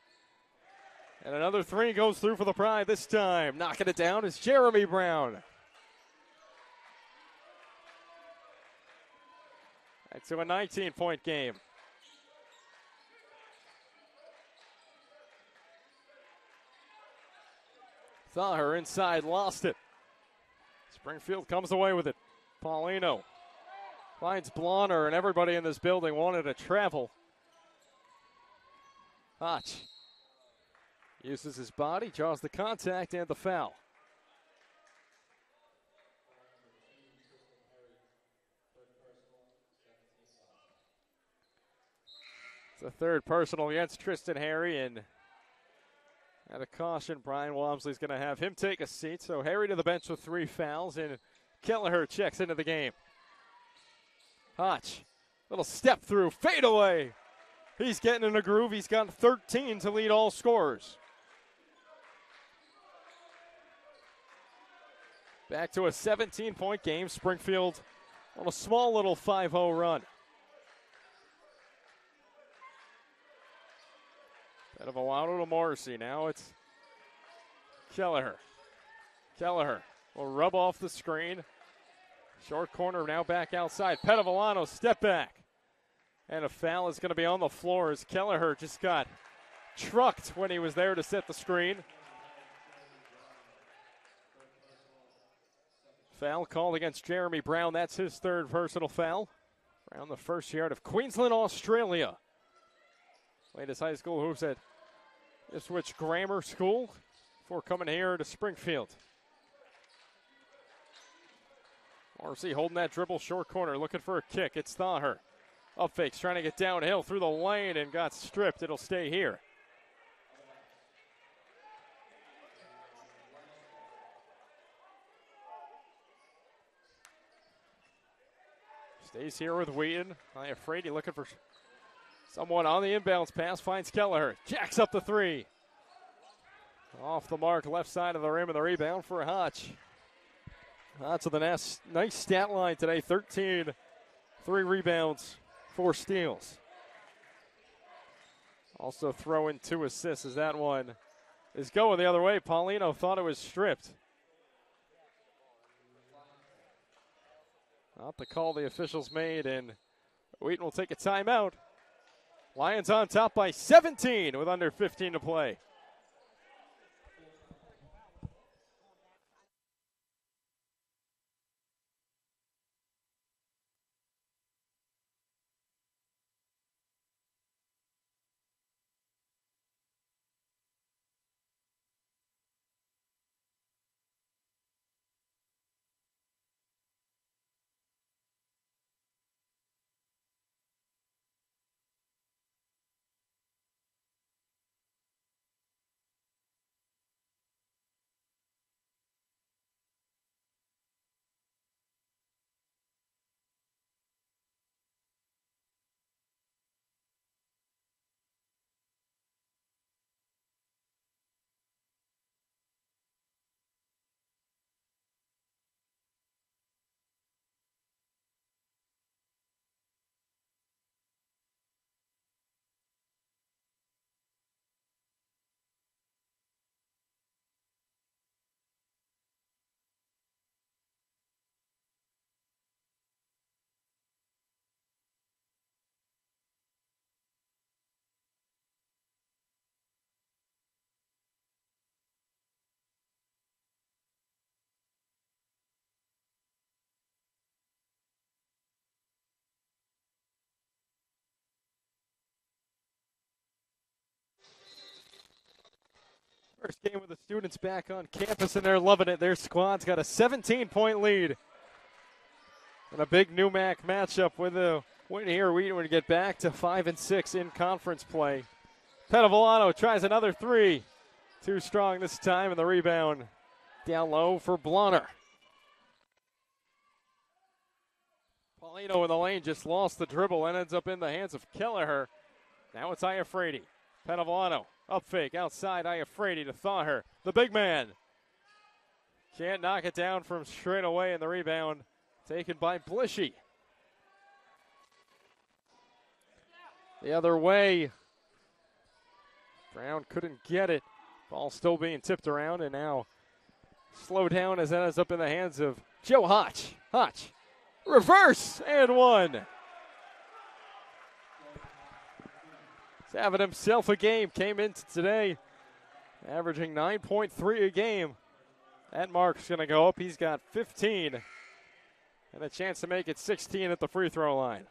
And another 3 goes through for the Pride this time. Knocking it down is Jeremy Brown. Back to a 19-point game. Thaher inside, lost it. Springfield comes away with it. Paulino finds Blonner, and everybody in this building wanted to travel. Hotch uses his body, draws the contact and the foul. It's a third personal against Tristan Harry, and at a caution, Brian Walmsley's going to have him take a seat. So Harry to the bench with 3 fouls, and Kelleher checks into the game. Hotch, little step through, fade away. He's getting in a groove. He's got 13 to lead all scorers. Back to a 17-point game. Springfield on a small little 5-0 run. Petavallano to Morrissey. Now it's Kelleher. Kelleher will rub off the screen. Short corner now back outside. Petavallano step back. And a foul is going to be on the floor as Kelleher just got trucked when he was there to set the screen. Foul called against Jeremy Brown. That's his 3rd personal foul. Brown, the first year out of Queensland, Australia. Played his high school hoops at Ipswich Grammar School before coming here to Springfield. Morrissey holding that dribble, short corner, looking for a kick. It's Thaher. Up fakes, trying to get downhill through the lane and got stripped. It'll stay here. Stays here with Wheaton. Iafrate looking for someone on the inbounds pass. Finds Kelleher. Jacks up the 3. Off the mark, left side of the rim, and the rebound for Hotch. Hotch with a nice stat line today, 13, 3 rebounds, 4 steals. Also throw in 2 assists as that one is going the other way. Paulino thought it was stripped. Not the call the officials made, and Wheaton will take a timeout. Lions on top by 17 with under 15 to play. First game with the students back on campus, and they're loving it. Their squad's got a 17-point lead. And a big NUMAC matchup with a win here. Wheaton would get back to 5-6 in conference play. Petavillano tries another 3. Too strong this time, and the rebound down low for Blonner. Paulino in the lane just lost the dribble and ends up in the hands of Kelleher. Now it's Iafredi. Petavillano. Up fake, outside, Iafredi to Thaher. The big man. Can't knock it down from straight away, and the rebound taken by Blishy. The other way. Brown couldn't get it. Ball still being tipped around, and now slowed down as that is up in the hands of Joe Hotch. Hotch. Reverse, and 1. He's having himself a game. Came into today averaging 9.3 a game. That mark's going to go up. He's got 15 and a chance to make it 16 at the free throw line.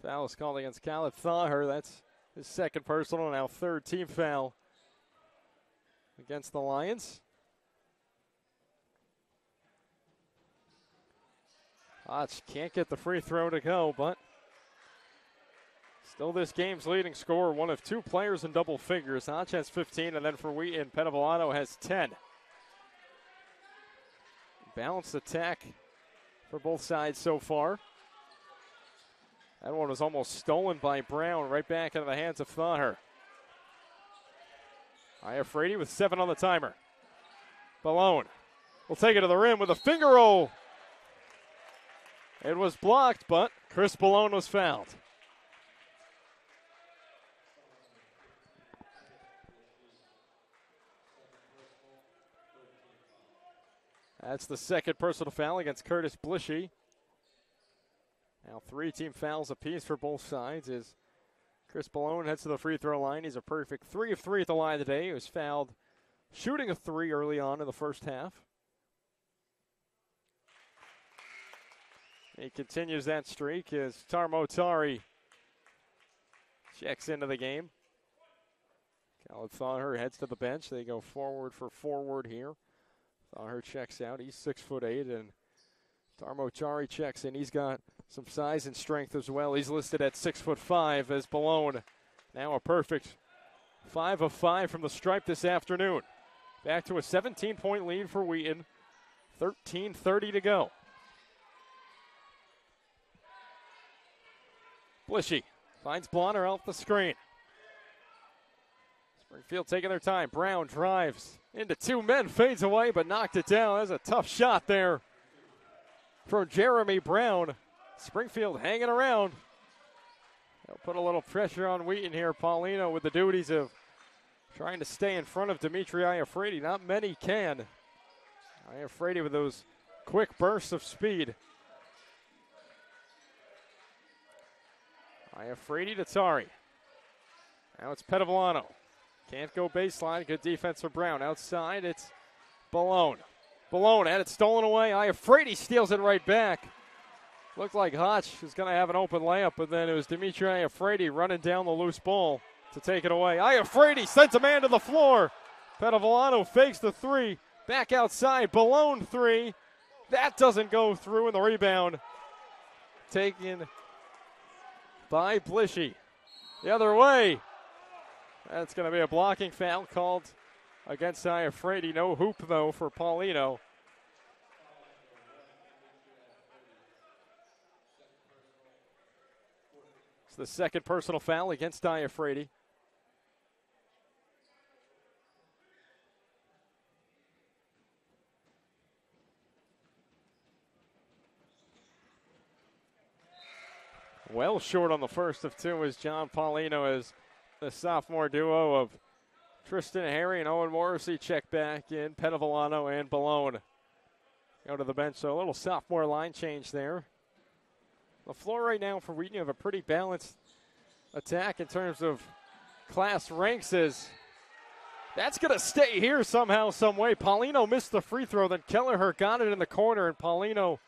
Foul is called against Khaled Thaher. That's his second personal, now third team foul against the Lions. Hotch can't get the free throw to go, but still this game's leading scorer, one of 2 players in double figures. Hotch has 15, and then for Wheaton, Petavillano has 10. Balanced attack for both sides so far. That one was almost stolen by Brown, right back into the hands of Thaher. Iafredi with 7 on the timer. Ballone will take it to the rim with a finger roll. It was blocked, but Chris Ballone was fouled. That's the second personal foul against Curtis Blishy. Now 3 team fouls apiece for both sides as Chris Ballone heads to the free throw line. He's a perfect 3 of 3 at the line today. He was fouled shooting a 3 early on in the first half. He continues that streak as Tarmotari checks into the game. Khaled Thaher heads to the bench. They go forward for forward here. Thaher checks out. He's 6'8", and Tarmotari checks in. He's got some size and strength as well. He's listed at 6'5" as Ballone. Now a perfect 5 of 5 from the stripe this afternoon. Back to a 17-point lead for Wheaton. 13:30 to go. Blishy finds Blonner off the screen. Springfield taking their time. Brown drives into two men, fades away, but knocked it down. That's a tough shot there from Jeremy Brown. Springfield hanging around. They'll put a little pressure on Wheaton here. Paulino with the duties of trying to stay in front of Dimitri Iafredi. Not many can. Iafredi with those quick bursts of speed. Iafredi to Tari. Now it's Petavillano. Can't go baseline. Good defense for Brown. Outside, it's Balone. Balone had it stolen away. Iafredi steals it right back. Looked like Hotch was going to have an open layup, but then it was Dimitri Iafredi running down the loose ball to take it away. Iafredi sends a man to the floor. Petavillano fakes the three. Back outside. Balone three. That doesn't go through, and the rebound taken by Blishy. The other way. That's going to be a blocking foul called against Iafredi. No hoop, though, for Paulino. It's the second personal foul against Iafredi. Well short on the first of two is John Paulino as the sophomore duo of Tristan Harry and Owen Morrissey check back in. Petavillano and Balone go to the bench. So a little sophomore line change there. The floor right now for Wheaton, you have a pretty balanced attack in terms of class ranks. As that's going to stay here somehow, some way. Paulino missed the free throw, then Kelleher got it in the corner, and Paulino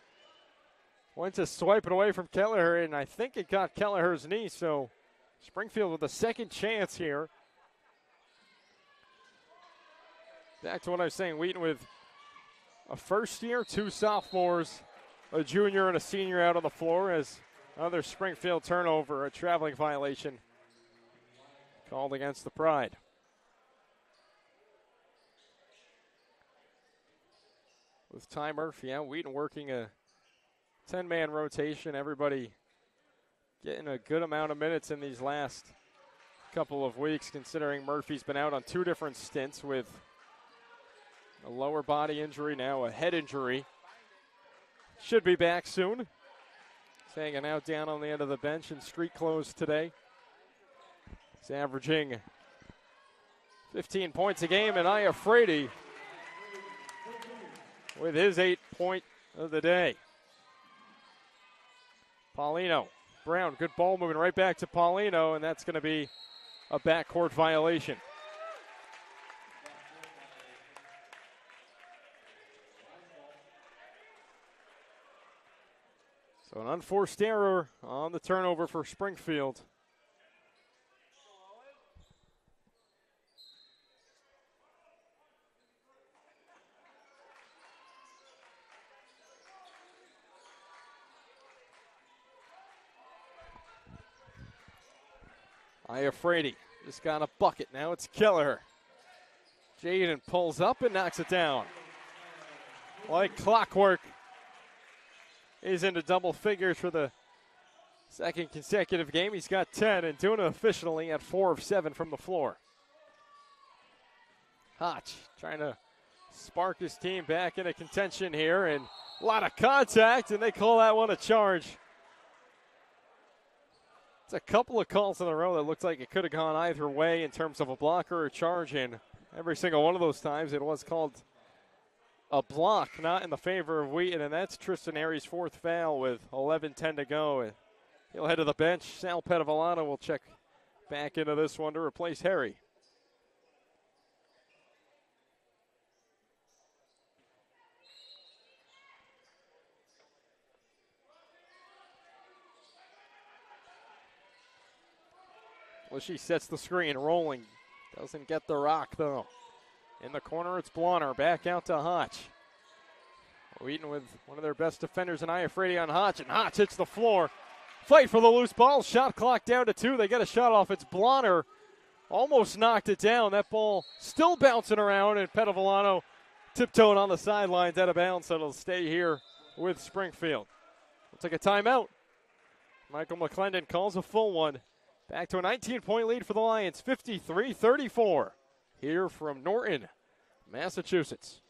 went to swipe it away from Kelleher, and I think it got Kelleher's knee. So Springfield with a second chance here. Back to what I was saying, Wheaton with a first year, two sophomores, a junior and a senior out on the floor as another Springfield turnover, a traveling violation called against the Pride. With Ty Murphy out, Wheaton working a 10-man rotation. Everybody getting a good amount of minutes in these last couple of weeks, considering Murphy's been out on two different stints with a lower body injury, now a head injury. Should be back soon. He's hanging out down on the end of the bench in street clothes today. He's averaging 15 points a game, and Iafredi with his 8-point of the day. Paulino, Brown, good ball moving right back to Paulino, and that's going to be a backcourt violation. So an unforced error on the turnover for Springfield. Iafredi just got a bucket. Now it's Kelleher. Jaden pulls up and knocks it down. Like clockwork. He's into double figures for the second consecutive game. He's got 10 and doing it efficiently at 4 of 7 from the floor. Hotch trying to spark his team back into contention here, and a lot of contact, and they call that one a charge. It's a couple of calls in a row that looked like it could have gone either way in terms of a block or a charge, and every single one of those times it was called a block, not in the favor of Wheaton, and that's Tristan Harry's fourth foul with 11:10 to go. He'll head to the bench. Sal Petavillano will check back into this one to replace Harry. Well, she sets the screen, rolling. Doesn't get the rock, though. In the corner, it's Blonner. Back out to Hotch. Wheaton with one of their best defenders in Iafredi on Hotch, and Hotch hits the floor. Fight for the loose ball. Shot clock down to 2. They get a shot off. It's Blonner. Almost knocked it down. That ball still bouncing around, and Petavillano tiptoeing on the sidelines out of bounds, so it'll stay here with Springfield. We'll take a timeout. Michael McClendon calls a full one. Back to a 19-point lead for the Lions, 53-34. Here from Norton, Massachusetts.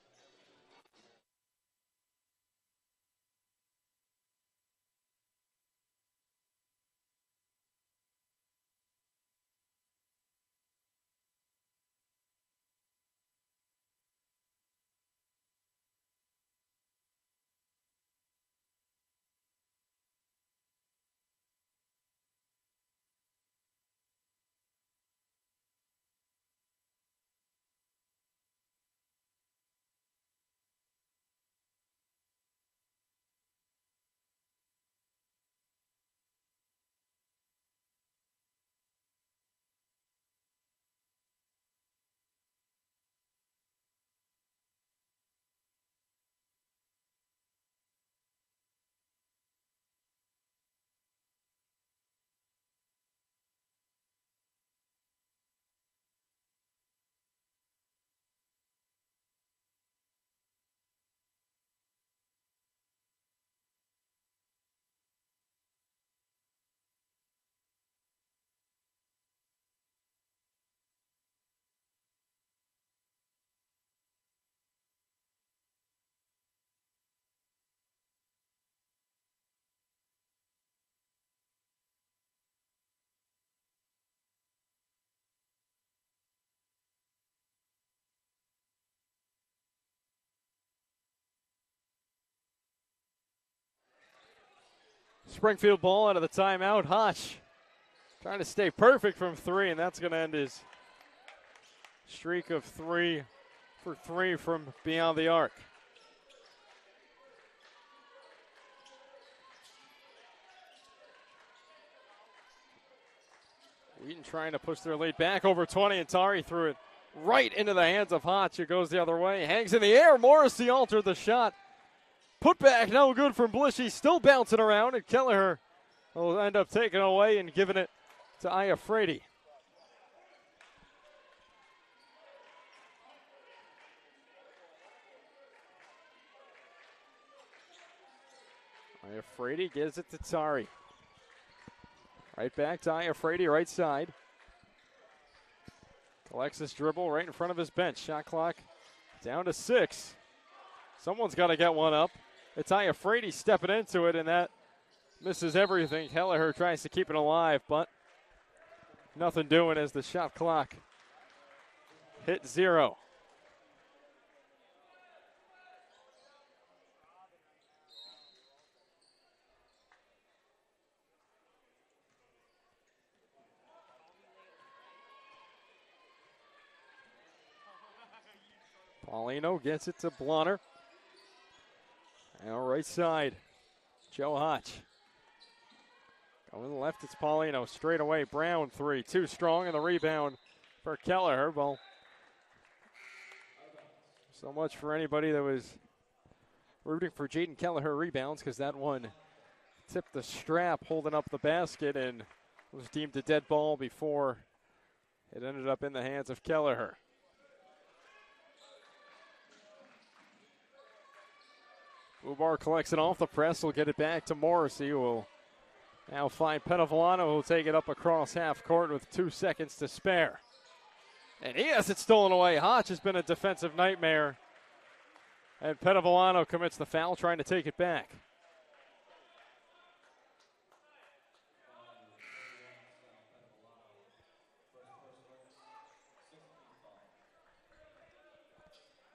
Springfield ball out of the timeout. Hotch trying to stay perfect from three, and that's going to end his streak of 3 for 3 from beyond the arc. Wheaton trying to push their lead back over 20, and Tari threw it right into the hands of Hotch. It goes the other way, hangs in the air. Morrissey altered the shot. Put back, no good from Blishy, still bouncing around, and Kelleher will end up taking it away and giving it to Iafredi. Iafredi gives it to Tari. Right back to Iafredi, right side. Collects this dribble right in front of his bench. Shot clock down to 6. Someone's got to get one up. It's Iafredi stepping into it, and that misses everything. Kelleher tries to keep it alive, but nothing doing as the shot clock hit 0. Paulino gets it to Blunner. Now right side, Joe Hotch. Going left, it's Paulino. Straight away, Brown 3. Too strong, and the rebound for Kelleher. Well, so much for anybody that was rooting for Jaden Kelleher rebounds, because that one tipped the strap holding up the basket and was deemed a dead ball before it ended up in the hands of Kelleher. Ubar collects it off the press. Will get it back to Morrissey, who will now find Penavolano, who will take it up across half court with 2 seconds to spare. And he has it stolen away. Hotch has been a defensive nightmare. And Penavolano commits the foul, trying to take it back.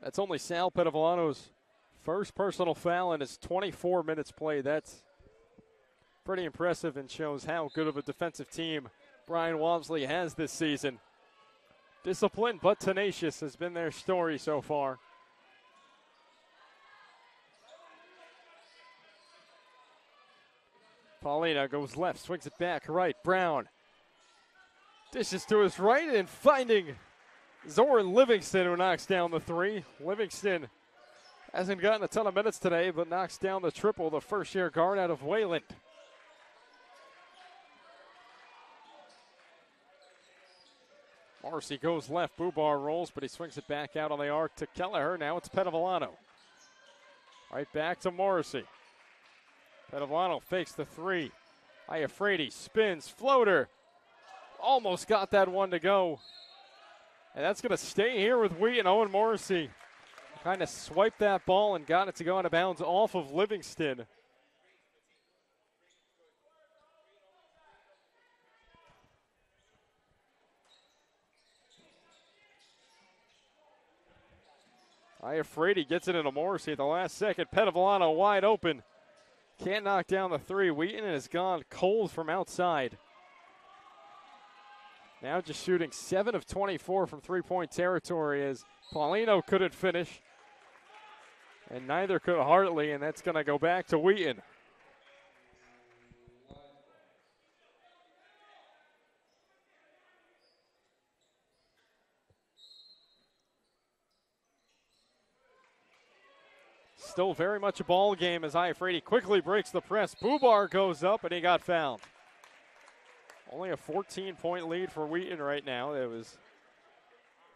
That's only Sal Penavolano's first personal foul in his 24 minutes played. That's pretty impressive and shows how good of a defensive team Brian Walmsley has this season. Disciplined but tenacious has been their story so far. Paulina goes left, swings it back right. Brown dishes to his right, and finding Zoran Livingston, who knocks down the 3. Livingston hasn't gotten a ton of minutes today, but knocks down the triple, the first-year guard out of Wayland. Morrissey goes left, Bubar rolls, but he swings it back out on the arc to Kelleher. Now it's Penavolano. Right back to Morrissey. Penavolano fakes the 3. Iafrate spins, floater. Almost got that one to go. And that's going to stay here with Wheaton. Owen Morrissey kind of swiped that ball and got it to go out of bounds off of Livingston. Iafrate gets it into Morrissey at the last second. Petavallano wide open. Can't knock down the three. Wheaton has gone cold from outside. Now just shooting 7 of 24 from three-point territory as Paulino couldn't finish. And neither could Hartley, and that's going to go back to Wheaton. Still very much a ball game as Iafrate quickly breaks the press. Bubar goes up, and he got fouled. Only a 14-point lead for Wheaton right now. It was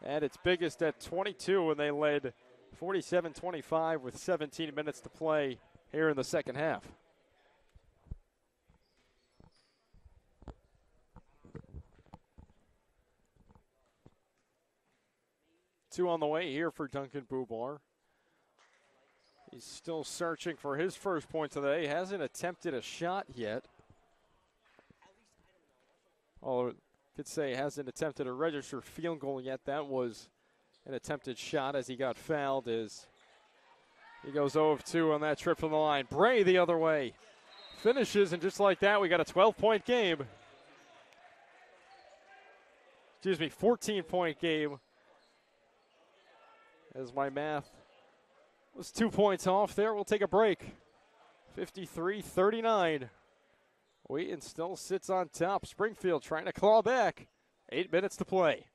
at its biggest at 22 when they led 47-25 with 17 minutes to play here in the second half. Two on the way here for Duncan Bubar. He's still searching for his first point today. Hasn't attempted a shot yet. Although I could say hasn't attempted a registered field goal yet. That was an attempted shot as he got fouled as he goes 0 of 2 on that trip from the line. Bray the other way. Finishes, and just like that, we got a 12-point game. 14-point game. As my math was 2 points off there, we'll take a break. 53-39. Wheaton still sits on top. Springfield trying to claw back. 8 minutes to play.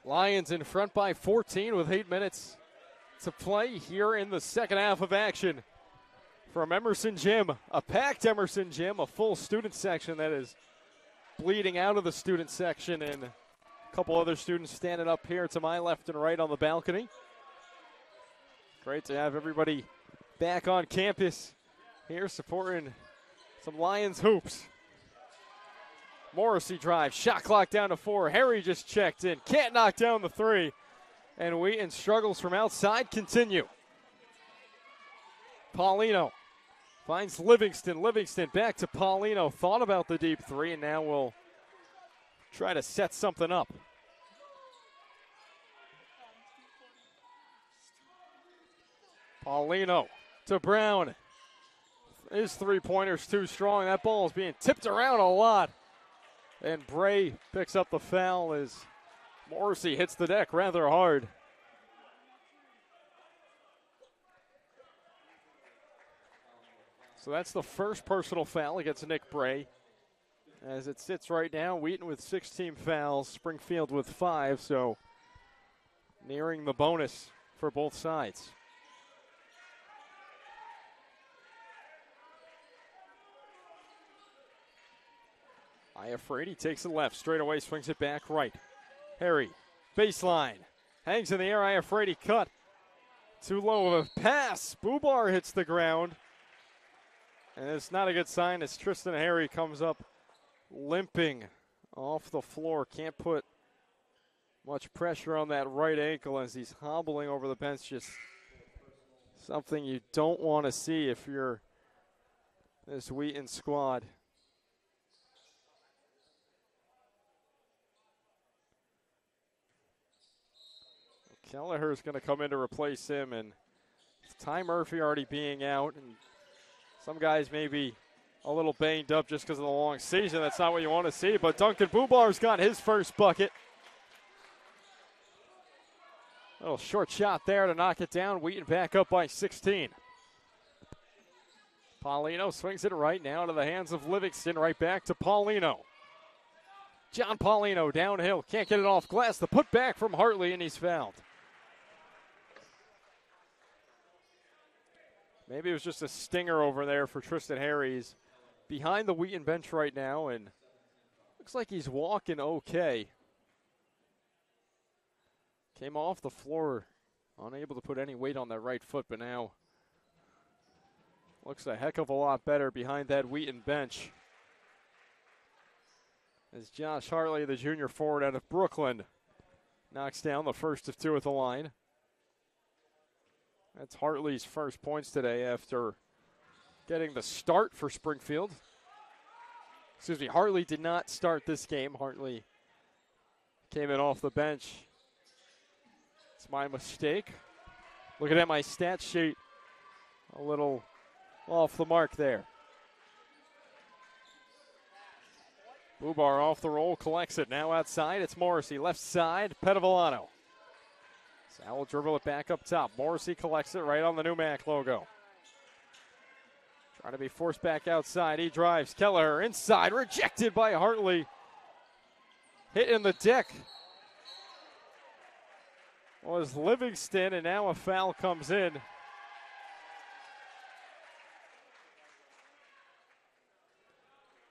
Lions in front by 14 with 8 minutes to play here in the second half of action. From Emerson Gym, a packed Emerson Gym, a full student section that is bleeding out of the student section, and a couple other students standing up here to my left and right on the balcony. Great to have everybody back on campus here supporting some Lions hoops. Morrissey drives, shot clock down to 4. Harry just checked in, can't knock down the three. And Wheaton struggles from outside, continue. Paulino finds Livingston. Livingston back to Paulino, thought about the deep three, and now will try to set something up. Paulino to Brown. His three-pointer's too strong. That ball is being tipped around a lot. And Bray picks up the foul as Morrissey hits the deck rather hard. So that's the first personal foul against Nick Bray. As it sits right now, Wheaton with 16 fouls, Springfield with 5, so nearing the bonus for both sides. Iafrate takes it left, straight away, swings it back right. Harry, baseline, hangs in the air, Iafrate cut. Too low of a pass, Bubar hits the ground. And it's not a good sign as Tristan Harry comes up limping off the floor. Can't put much pressure on that right ankle as he's hobbling over the bench. Just something you don't want to see if you're this Wheaton squad. Kelleher's going to come in to replace him, and Ty Murphy already being out, and some guys may be a little banged up just because of the long season. That's not what you want to see, but Duncan Bubar's got his first bucket. Little short shot there to knock it down. Wheaton back up by 16. Paulino swings it right now to the hands of Livingston. Right back to Paulino. John Paulino downhill. Can't get it off glass. The putback from Hartley, and he's fouled. Maybe it was just a stinger over there for Tristan Harries. Behind the Wheaton bench right now, and looks like he's walking okay. Came off the floor, unable to put any weight on that right foot, but now looks a heck of a lot better behind that Wheaton bench. As Josh Hartley, the junior forward out of Brooklyn, knocks down the first of two at the line. That's Hartley's first points today after getting the start for Springfield. Excuse me, Hartley did not start this game. Hartley came in off the bench. It's my mistake. Looking at my stat sheet, a little off the mark there. Bubar off the roll, collects it. Now outside, it's Morrissey. Left side, Petavillano. Sal will dribble it back up top. Morrissey collects it right on the Numac logo. Trying to be forced back outside. He drives. Kelleher inside. Rejected by Hartley. Hitting the deck was Livingston, and now a foul comes in.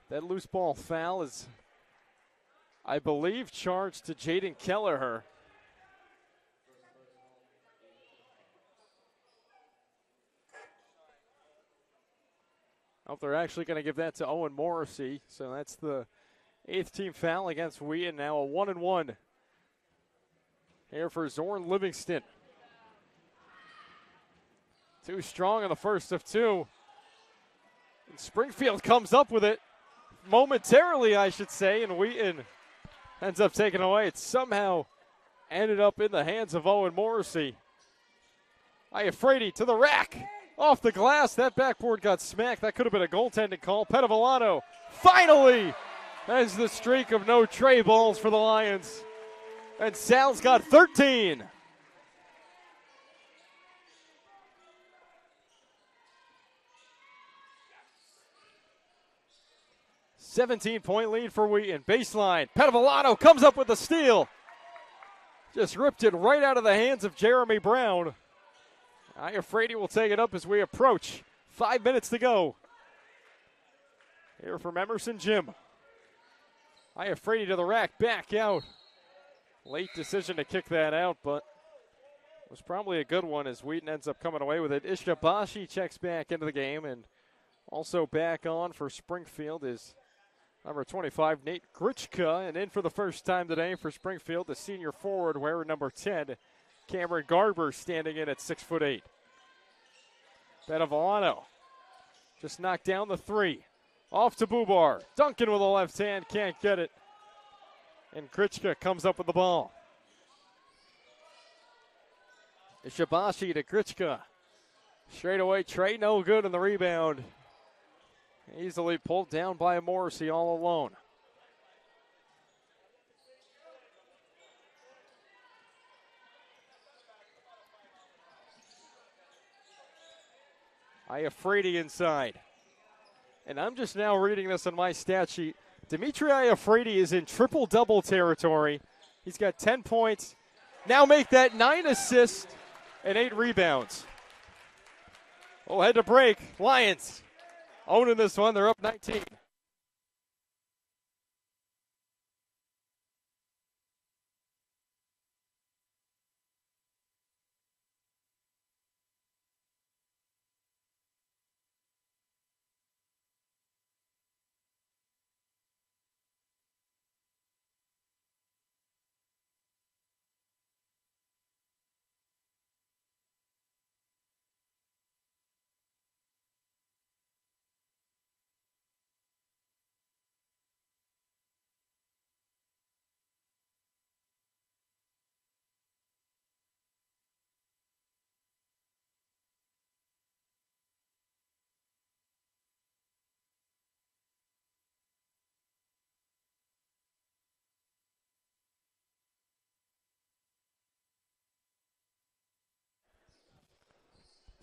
That loose ball foul is, I believe, charged to Jaden Kelleher. Oh, they're actually going to give that to Owen Morrissey. So that's the 8th team foul against Wheaton. Now a 1-and-1 here for Zorn Livingston. Too strong in the first of two. And Springfield comes up with it momentarily, I should say, and Wheaton ends up taking away. It somehow ended up in the hands of Owen Morrissey. Iafredi to the rack. Off the glass, that backboard got smacked. That could have been a goaltending call. Petavillano finally ends the streak of no tray balls for the Lions. And Sal's got 13. "17-point lead for Wheaton. Baseline. Petavillano comes up with the steal. Just ripped it right out of the hands of Jeremy Brown. Iafredi will take it up as we approach. 5 minutes to go. Here from Emerson Gym. Iafredi to the rack, back out. Late decision to kick that out, but it was probably a good one as Wheaton ends up coming away with it. Ishibashi checks back into the game, and also back on for Springfield is number 25, Nate Gritchka, and in for the first time today for Springfield, the senior forward wearing number 10, Cameron Garber, standing in at 6'8". Petavillano just knocked down the three. Off to Bubar. Duncan with a left hand, can't get it. And Gritchka comes up with the ball. Ishibashi to Gritchka. Straight away, Trey no good in the rebound. Easily pulled down by Morrissey all alone. Iafredi inside. And I'm just now reading this on my stat sheet. Dimitri Iafredi is in triple-double territory. He's got 10 points. Now make that 9 assists and 8 rebounds. We'll head to break. Lions owning this one. They're up 19.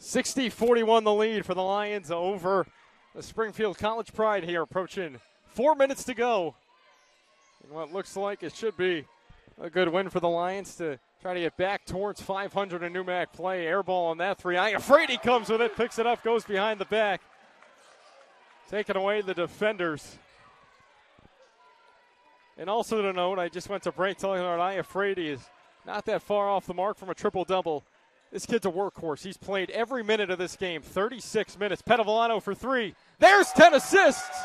60-41 the lead for the Lions over the Springfield College Pride here, approaching 4 minutes to go. And what looks like it should be a good win for the Lions to try to get back towards 500 in NUMAC play. Air ball on that three. Iafrate comes with it, picks it up, goes behind the back. Taking away the defenders. And also to note, I just went to break talking about Iafrate is not that far off the mark from a triple-double. This kid's a workhorse. He's played every minute of this game, 36 minutes. Petavillano for three. There's 10 assists.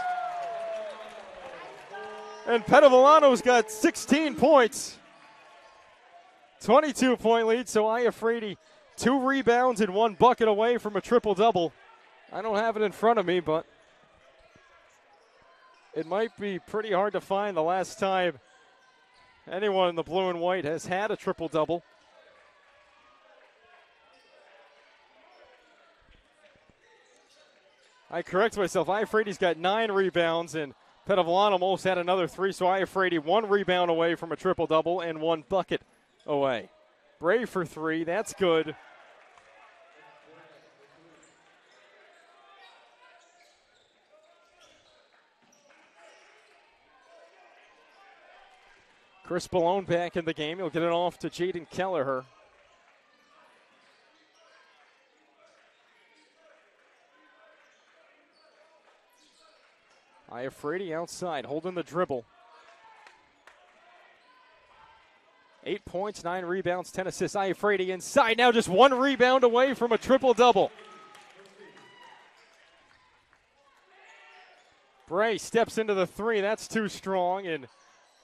And Petavillano's got 16 points. 22-point lead, so Iafrate 2 rebounds and 1 bucket away from a triple-double. I don't have it in front of me, but it might be pretty hard to find the last time anyone in the blue and white has had a triple-double. I correct myself. Iafrate's got 9 rebounds, and Petavillano almost had another 3, so Iafrate 1 rebound away from a triple-double and 1 bucket away. Bray for 3, that's good. Chris Ballone back in the game. He'll get it off to Jaden Kelleher. Iafrate outside, holding the dribble. 8 points, 9 rebounds, 10 assists. Iafrate inside, now just 1 rebound away from a triple-double. Bray steps into the 3, that's too strong, and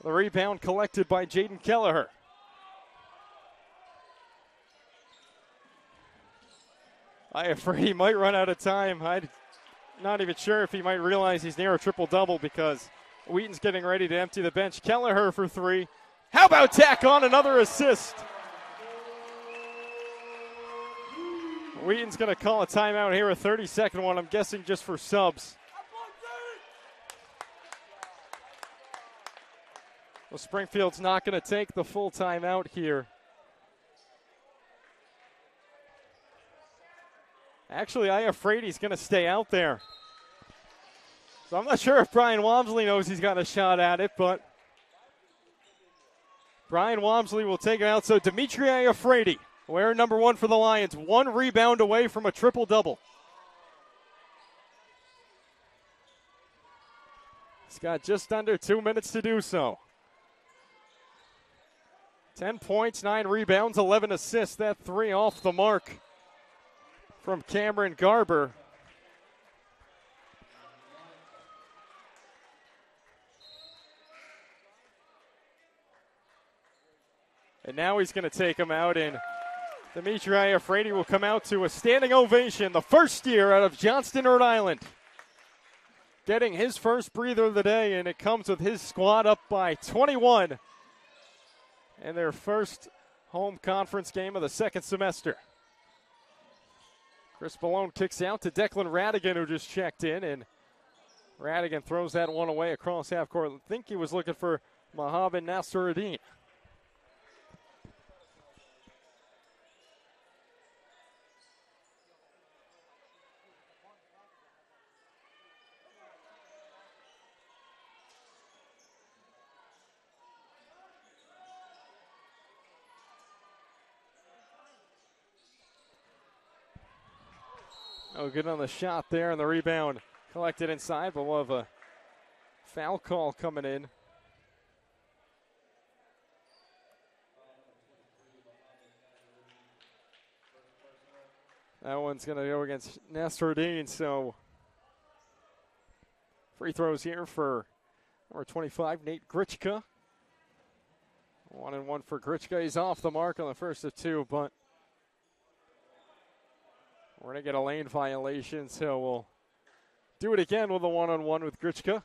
the rebound collected by Jaden Kelleher. Iafrate might run out of time. I'm not even sure if he might realize he's near a triple-double because Wheaton's getting ready to empty the bench. Kelleher for 3. How about tack on another assist? Wheaton's going to call a timeout here, a 30-second one, I'm guessing just for subs. Well, Springfield's not going to take the full timeout here. Actually, Iafrate's going to stay out there. So I'm not sure if Brian Wamsley knows he's got a shot at it, but Brian Wamsley will take it out. So Dimitri Iafrate, wearing number 1 for the Lions, 1 rebound away from a triple-double. He's got just under 2 minutes to do so. 10 points, 9 rebounds, 11 assists. That 3 off the mark from Cameron Garber. And now he's going to take him out, and Dimitri Iafrate will come out to a standing ovation. The first year out of Johnston, Rhode Island. Getting his first breather of the day, and it comes with his squad up by 21. And their first home conference game of the second semester. Chris Ballone kicks out to Declan Radigan, who just checked in, and Radigan throws that one away across half court. I think he was looking for Mohamed Nasruddin. Oh, good on the shot there, and the rebound collected inside, but we'll have a foul call coming in. That one's going to go against Nasruddin, so free throws here for number 25, Nate Grichka. 1 and 1 for Grichka. He's off the mark on the first of 2, but we're going to get a lane violation, so we'll do it again with a 1-on-1 with Grichka.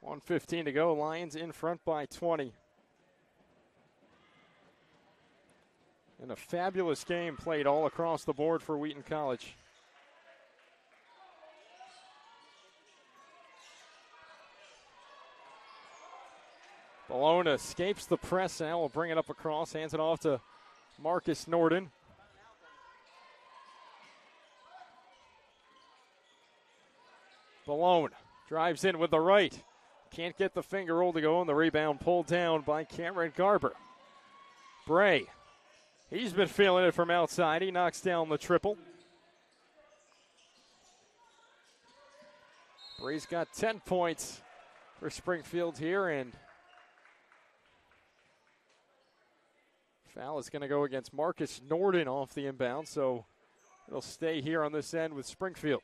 .1:15 to go. Lions in front by 20. And a fabulous game played all across the board for Wheaton College. Malone escapes the press now. Will bring it up across. Hands it off to Marcus Norton. Malone drives in with the right. Can't get the finger roll to go on. The rebound pulled down by Cameron Garber. Bray. He's been feeling it from outside. He knocks down the triple. Bray's got 10 points for Springfield here, and foul is going to go against Marcus Norton off the inbound, so it'll stay here on this end with Springfield.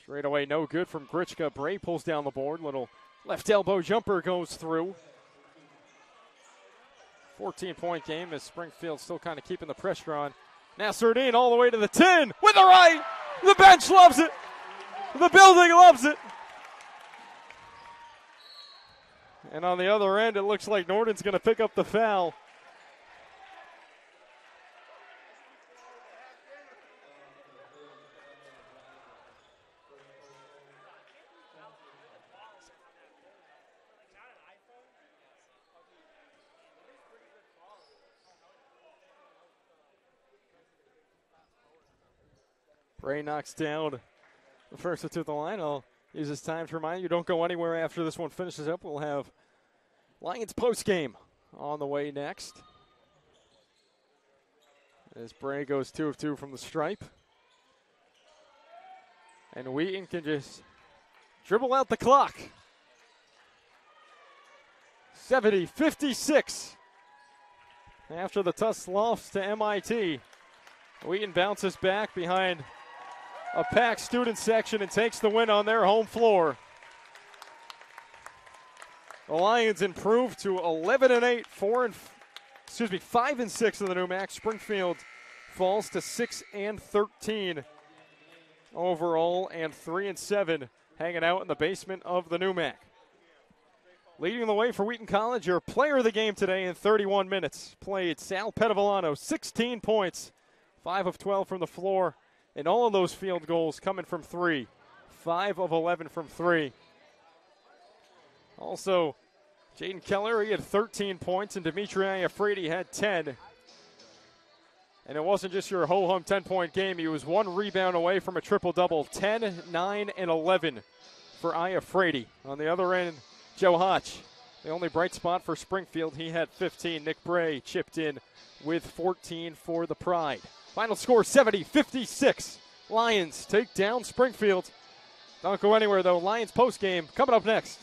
Straight away, no good from Grichka. Bray pulls down the board. Little left elbow jumper goes through. 14-point game as Springfield still kind of keeping the pressure on. Nasruddin all the way to the 10 with the right. The bench loves it. The building loves it. And on the other end, it looks like Norton's going to pick up the foul. Bray knocks down the first to the line. I'll use this time to remind you, don't go anywhere after this one finishes up. We'll have Lions postgame on the way next. As Bray goes 2 of 2 from the stripe. And Wheaton can just dribble out the clock. 70-56. After the tough loss to MIT, Wheaton bounces back behind a packed student section and takes the win on their home floor. The Lions improve to 11-8, 5-6 in the new MAC. Springfield falls to 6-13 overall and 3-7, hanging out in the basement of the new MAC. Leading the way for Wheaton College, your player of the game today in 31 minutes played, Sal Pettivillano, 16 points, 5 of 12 from the floor. And all of those field goals coming from 3. 5 of 11 from 3. Also, Jaden Keller, he had 13 points, and Dimitri Iafredi had 10. And it wasn't just your ho-hum 10-point game. He was 1 rebound away from a triple-double. 10, 9, and 11 for Iafredi. On the other end, Joe Hotch, the only bright spot for Springfield. He had 15. Nick Bray chipped in with 14 for the Pride. Final score 70-56. Lions take down Springfield. Don't go anywhere, though. Lions postgame coming up next.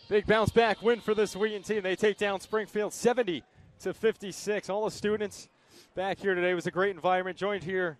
Big bounce back win for this Wheaton team. They take down Springfield 70-56. All the students back here today. It was a great environment. Joined here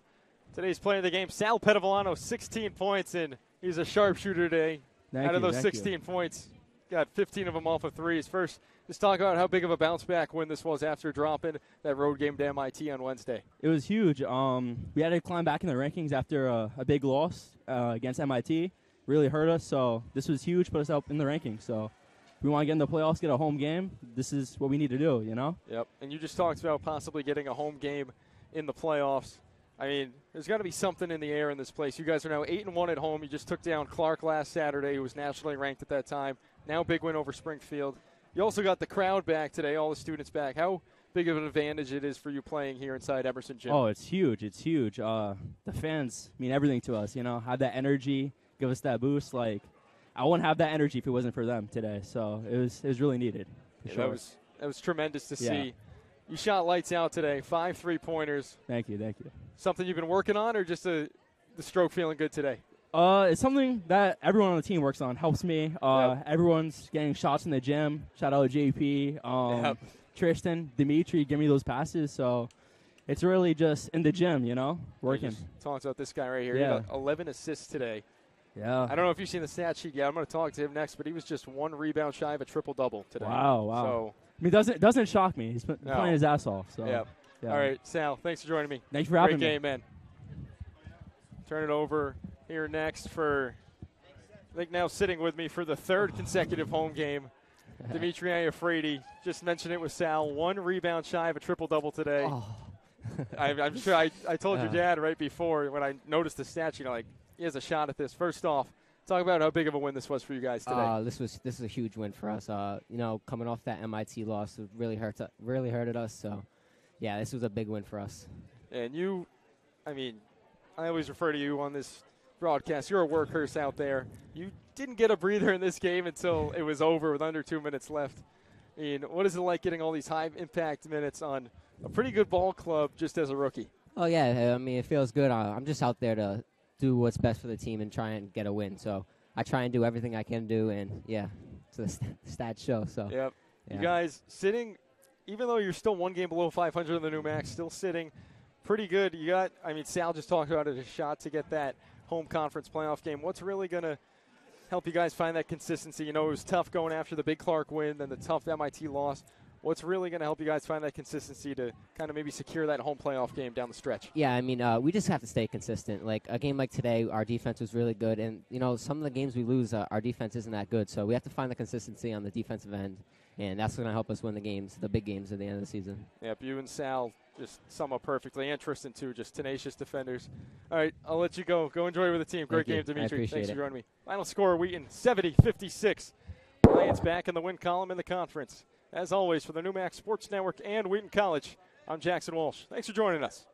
today's player of the game, Sal Pedavallano, 16 points, and he's a sharpshooter today. Out of those 16 points, got 15 of them off of threes. First, just talk about how big of a bounce back win this was after dropping that road game to MIT on Wednesday. It was huge. We had to climb back in the rankings after a big loss against MIT. Really hurt us, so this was huge, put us up in the rankings. So if we want to get in the playoffs, get a home game, this is what we need to do, you know? Yep, and you just talked about possibly getting a home game in the playoffs. I mean, there's got to be something in the air in this place. You guys are now 8-1 at home. You just took down Clark last Saturday, who was nationally ranked at that time. Now big win over Springfield. You also got the crowd back today, all the students back. How big of an advantage it is for you playing here inside Emerson Gym? Oh, it's huge. It's huge. The fans mean everything to us, you know, have that energy, give us that boost. Like, I wouldn't have that energy if it wasn't for them today. So it was really needed. For sure. That was tremendous to see. You shot lights out today, 5 3-pointers. Thank you. Something you've been working on, or just the stroke feeling good today? It's something that everyone on the team works on. Helps me. Everyone's getting shots in the gym. Shout out to JP, Tristan, Dimitri, give me those passes. So it's really just in the gym, you know, working. Talks about this guy right here. Yeah. He got 11 assists today. Yeah. I don't know if you've seen the stat sheet yet. I'm going to talk to him next, but he was just 1 rebound shy of a triple-double today. Wow. So, I mean, it doesn't shock me. He's been playing his ass off. So. Yeah. All right, Sal, thanks for joining me. Thanks for having me. Great game, man. Turn it over here next for, I think now sitting with me for the 3rd consecutive home game, Dimitri Iafredi. Just mentioned it with Sal. 1 rebound shy of a triple-double today. Oh. I'm sure I told your dad right before when I noticed the stat sheet, like, he has a shot at this. First off, talk about how big of a win this was for you guys today. This is a huge win for us. You know, coming off that MIT loss, it really hurted us. So, yeah, this was a big win for us. And you, I mean, I always refer to you on this broadcast. You're a workhorse out there. You didn't get a breather in this game until it was over with under 2 minutes left. I mean, what is it like getting all these high-impact minutes on a pretty good ball club just as a rookie? Oh, yeah. I mean, it feels good. I'm just out there to do what's best for the team and try and get a win. So I try and do everything I can do, and, so the stats show. So Yep. Yeah. You guys sitting, even though you're still 1 game below 500 in the new max, still sitting pretty good. You got, I mean, Sal just talked about it, a shot to get that home conference playoff game. What's really going to help you guys find that consistency? You know, it was tough going after the big Clark win, then the tough MIT loss. What's really going to help you guys find that consistency to kind of maybe secure that home playoff game down the stretch? Yeah, I mean, we just have to stay consistent. Like, a game like today, our defense was really good. And, you know, some of the games we lose, our defense isn't that good. So we have to find the consistency on the defensive end. And that's going to help us win the games, the big games at the end of the season. Yep, you and Sal just sum up perfectly. And Tristan, too, just tenacious defenders. All right, I'll let you go. Go enjoy with the team. Great game, Dimitri. Thanks for joining me. Final score, Wheaton, 70-56. Lions back in the win column in the conference. As always, for the New Max Sports Network and Wheaton College, I'm Jackson Walsh. Thanks for joining us.